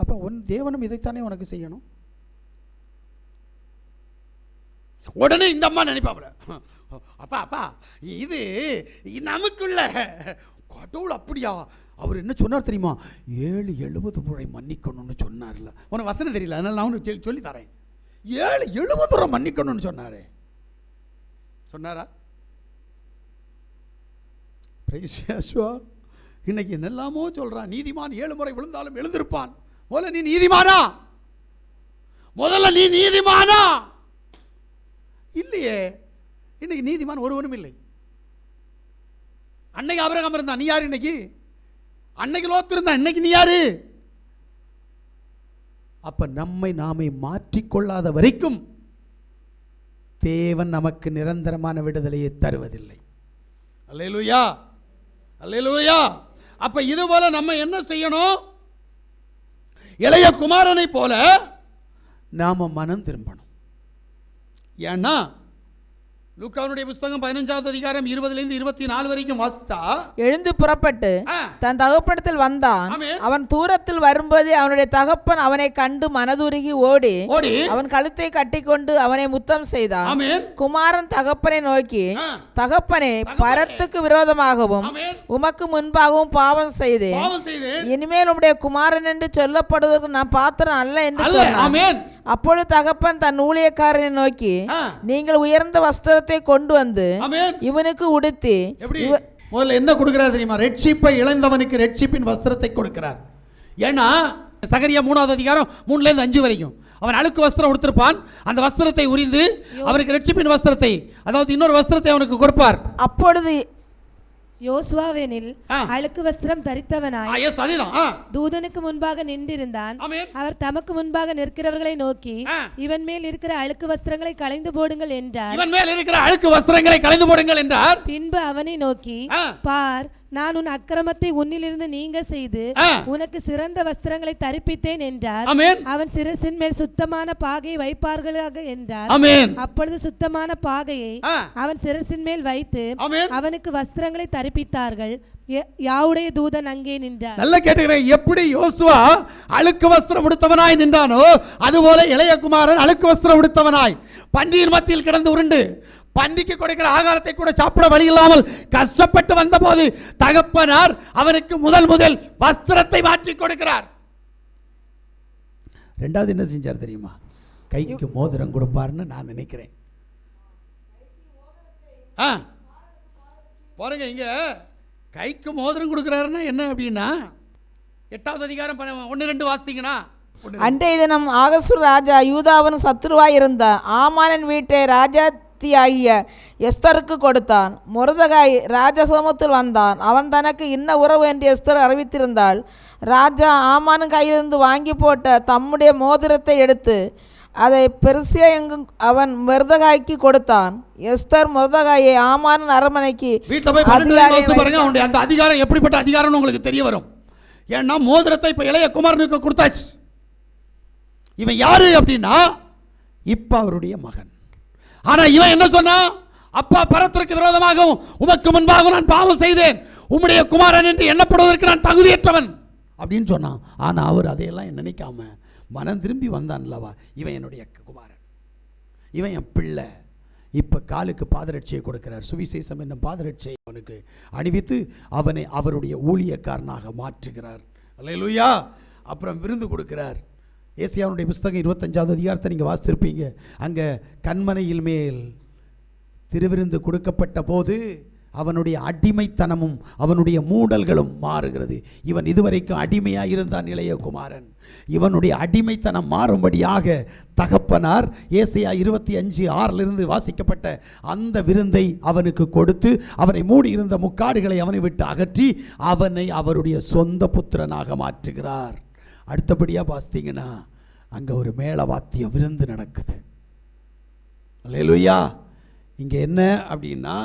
அப்போ உன் தேவனும் இதைத்தானே உனக்கு செய்யணும். உடனே இந்த அம்மா நினைப்பாப்ல, அப்பா அப்பா இது நமக்குள்ள கடவுள் அப்படியா? அவர் என்ன சொன்னார் தெரியுமா? 7-70 முறை மன்னிக்கணும்னு சொன்னார்ல. உனக்கு வசனம் தெரியல, அதனால நான் உனக்கு சொல்லி தரேன். 7-70 முறை மன்னிக்கணும்னு சொன்னாரே, சொன்னாரா? இன்னைக்கு என்னெல்லாமோ சொல்றான். நீதிமான் 7 முறை விழுந்தாலும் எழுந்திருப்பான். முதல்ல நீ நீதிமானா? முதல்ல நீ நீதிமானா? இல்லையே. இன்னைக்கு நீதிமான் ஒருவனும் இல்லை. அன்னைக்கு ஆபிரகாம் இருந்தான், நீ யாரு? இன்னைக்கு அன்னைக்கு லோத்து இருந்தான், இன்னைக்கு நீ யாரு? அப்ப நம்மை நாமே மாற்றிக்கொள்ளாத வரைக்கும் தேவன் நமக்கு நிரந்தரமான விடுதலையை தருவதில்லை. அல்லேலூயா, அல்லேலூயா. அப்ப இது போல நம்ம என்ன செய்யணும்? இளைய குமாரனை போல நாம மனம் திரும்பணும். ஏன்னா லூக்காவுடைய புத்தகம் 15வது அதிகாரம் 20லிருந்து 24 வரைக்கும் வாசித்தா, எழுந்து புறப்பட்டு தன் தகப்பனிடத்தில் வந்தான். அவன் தூரத்தில் வரும்போது அவனுடைய தகப்பன் அவனை கண்டு மனதுருகி ஓடி அவன் கழுத்தை கட்டிக்கொண்டு அவனை முத்தம் செய்தான். குமாரன் தகப்பனை நோக்கி, தகப்பனே, பரத்துக்கு விரோதமாகவும் உமக்கு முன்பாகவும் பாவம் செய்தேன். இனிமேல் உம்முடைய குமாரன் என்று சொல்லப்படுவதற்கு நான் பாத்திரம் அல்ல என்று சொன்னான். அப்பொழுது தகப்பன் தன் ஊழியக்காரனை நோக்கி, நீங்கள் உயர்ந்த வஸ்திரத்தை கொண்டு வந்து இவனுக்கு உடுத்தி. முதல்ல என்ன கொடுக்கிறார் தெரியுமா? ரட்சிப்பை இழந்தவனுக்கு ரட்சிப்பின் வஸ்திரத்தை கொடுக்கிறார். ஏன்னா சகரியா 3வது அதிகாரம் 3லேருந்து 5 வரைக்கும் அவன் அழுக்கு வஸ்திரம் உடுத்திருப்பான். அந்த வஸ்திரத்தை உரிந்து அவனுக்கு ரட்சிப்பின் வஸ்திரத்தை, அதாவது இன்னொரு வஸ்திரத்தை அவனுக்கு கொடுப்பார். அப்பொழுது யோசுவாவெனில் அழுக்கு வஸ்திரம் தரித்தவனாய் தூதனுக்கு முன்பாக நின்றிருந்தான். அவர் தமக்கு முன்பாக நிற்கிறவர்களை நோக்கி, இவன் மேல் இருக்கிற அழுக்கு வஸ்திரங்களை களைந்து போடுங்கள் என்றார். இவன் மேல் இருக்கிற அழுக்கு வஸ்திரங்களை களைந்து போடுங்கள் என்றார். பின்பு அவனை நோக்கி, பார், நான் உன் அக்கிரமத்தை உன்னிலிருந்து நீங்க செய்து உனக்கு சிறந்த வஸ்திரங்களை தரிப்பித்தேன் என்றார். அவன் சிரசின் மேல் சுத்தமான பாகையை வைப்பார்களாக என்றார். அப்பொழுது சுத்தமான பாகையை அவன் சிரசின் மேல் வைத்து அவனுக்கு வஸ்திரங்களை தரிப்பித்தார்கள். யாவுடைய தூதன் அங்கே நின்றார். நல்ல கேட்டுக்கிறேன். எப்படி யோசுவா அழுக்கு வஸ்திரம் உடுத்தவனாய் நின்றானோ, அதுபோல இளைய குமாரன் அழுக்கு வஸ்திரம் உடுத்தவனாய் பன்றியின் மத்தியில் கிடந்து உருண்டு பன்றிக்கு கொடுக்கிற ஆகாரத்தை கூட சாப்பிட வழி இல்லாமல் கஷ்டப்பட்டு வந்த போது தகப்பனார் அவனுக்கு முதல் வஸ்திரத்தை மாற்றி கொடுக்கிறார். ரெண்டாவது என்ன செஞ்சார் தெரியுமா? கைக்கு மோதிரம் கொடுப்பார்னு நான் நினைக்கிறேன். பாருங்க, இங்க கைக்கு மோதிரம் கொடுக்கிறாருன்னா என்ன அப்படின்னா, 8வது அதிகாரம் 1-2 வாசித்தீங்கன்னா, அன்றைய தினம் ஆகசூர் ராஜா யூதாவின் சத்துருவாய் இருந்த ஆமானின் வீட்டை ராஜாத்தியாகிய எஸ்தருக்கு கொடுத்தான். மொர்தெகாய் ராஜசமூகத்தில் வந்தான். அவன் தனக்கு இன்ன உறவு என்று எஸ்தர் அறிவித்திருந்தாள். ராஜா ஆமானின் கையிலிருந்து வாங்கி போட்ட தம்முடைய மோதிரத்தை எடுத்து அதை பெர்சியா எங்கும் அவன் மொர்தெகாய்க்கு கொடுத்தான். எஸ்தர் மொர்தெகாயை ஆமானின் அரண்மனைக்கு அந்த அதிகாரம் எப்படிப்பட்ட அதிகாரம் உங்களுக்கு தெரிய வரும். ஏன்னா மோதிரத்தை இப்ப இளைய குமாரனுக்கு கொடுத்தாச்சு. இவன் யாரு அப்படின்னா இப்ப அவருடைய மகன். ஆனா இவன் என்ன சொன்னா? அப்பா, பரத்திற்கு விரோதமாகவும் உமக்கு முன்பாக நான் பாவம் செய்தேன், உம்முடைய குமாரன் என்று எண்ணப்படுவதற்கு நான் தகுதியற்றவன் அப்படின்னு சொன்னான். ஆனா அவர் அதையெல்லாம் நினைக்காம மனம் திரும்பி வந்தான்லவா, இவன் என்னுடைய குமாரன், இவன் என் பிள்ளை. இப்ப காலுக்கு பாதரட்சியை கொடுக்கிறார். சுவிசேஷம் என்னும் பாதரட்சியை அவனுக்கு அணிவித்து அவனை அவருடைய ஊழியக்காரனாக மாற்றுகிறார். அல்லேலூயா. அப்புறம் விருந்து கொடுக்கிறார். ஏசாயாவுடைய புத்தகம் 25வது அதிகாரத்தை நீங்கள் வாசித்திருப்பீங்க. அங்கே கண்மனையில் மேல் திருவிருந்து கொடுக்கப்பட்ட போது அவனுடைய அடிமைத்தனமும் அவனுடைய மூடல்களும் மாறுகிறது. இவன் இதுவரைக்கும் அடிமையாக இருந்தான் இளையகுமாரன். இவனுடைய அடிமைத்தனம் மாறும்படியாக தகப்பனார் ஏசாயா 25:6 வாசிக்கப்பட்ட அந்த விருந்தை அவனுக்கு கொடுத்து அவனை மூடி இருந்த முக்காடுகளை அவனை விட்டு அகற்றி அவனை அவருடைய சொந்த புத்திரனாக மாற்றுகிறார். அடுத்தபடியாக பார்த்தீங்கன்னா அங்கே ஒரு மேளவாத்தியம் விருந்து நடக்குது. அல்லேலூயா. இங்கே என்ன அப்படின்னா,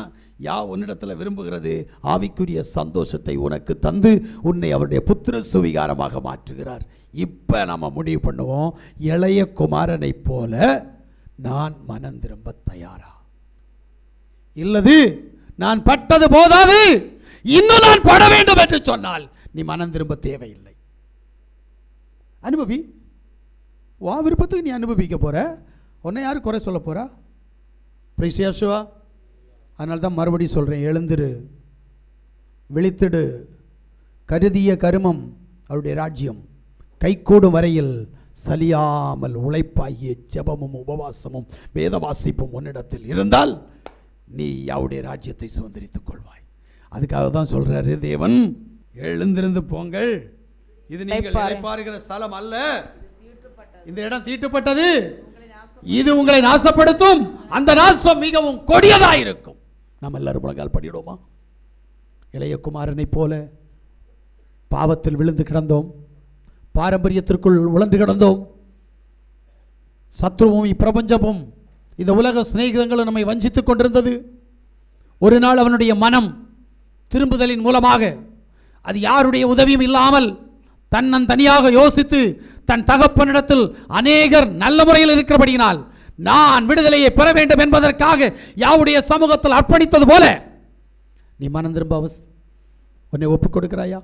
உன்னிடத்தில் விரும்புகிறது ஆவிக்குரிய சந்தோஷத்தை உனக்கு தந்து உன்னை அவருடைய புத்திர சுவிகாரமாக மாற்றுகிறார். இப்போ நம்ம முடிவு பண்ணுவோம், இளைய குமாரனை போல நான் மனம் திரும்ப தயாரா, இல்லது நான் பட்டது போதாது இன்னும் நான் பட வேண்டும் என்று சொன்னால் நீ மனம் திரும்ப தேவையில்லை. அனுபவி, உன் விருப்பத்துக்கு நீ அனுபவிக்க போற, உன்னை யாரு குறை சொல்ல போறா? பிரைசியாசுவா. அதனால தான் மறுபடியும் சொல்கிறேன், எழுந்திரு, விழித்திடு. கருதிய கருமம் அவருடைய ராஜ்யம் கைகூடும் வரையில் சலியாமல் உழைப்பாகிய ஜெபமும் உபவாசமும் வேத வாசிப்பும் உன்னிடத்தில் இருந்தால் நீ அவருடைய ராஜ்யத்தை சுதந்திரித்துக் கொள்வாய். அதுக்காக தான் சொல்றாரு தேவன், எழுந்திருந்து போங்கள், இது நீங்கள் இளைப்பாறுகிற ஸ்தலம் அல்ல, இந்த இடம் தீட்டுப்பட்டது, இது உங்களை நாசப்படுத்தும், அந்த நாசம் மிகவும் கொடியதாயிருக்கும். நாம் எல்லாரும் முழங்கால் படியிடுவோமா? இளைய குமாரனை போல பாவத்தில் விழுந்து கிடந்தோம், பாரம்பரியத்திற்குள் உழன்று கிடந்தோம். சத்ருவும் இப்பிரபஞ்சமும் இந்த உலக சிநேகிதங்களும் நம்மை வஞ்சித்துக் கொண்டிருந்தது. ஒரு நாள் அவனுடைய மனம் திரும்புதலின் மூலமாக, அது யாருடைய உதவியும் இல்லாமல் தன்னந்தனியாக யோசித்து தன் தகப்பனிடத்தில் அநேகர் நல்ல முறையில் இருக்கிறபடியினால் நான் விடுதலையை பெற வேண்டும் என்பதற்காக யாவுடைய சமூகத்தில் அர்ப்பணித்தது போல நீ மனம் திரும்ப உன்னை ஒப்புக் கொடுக்கிறாயா?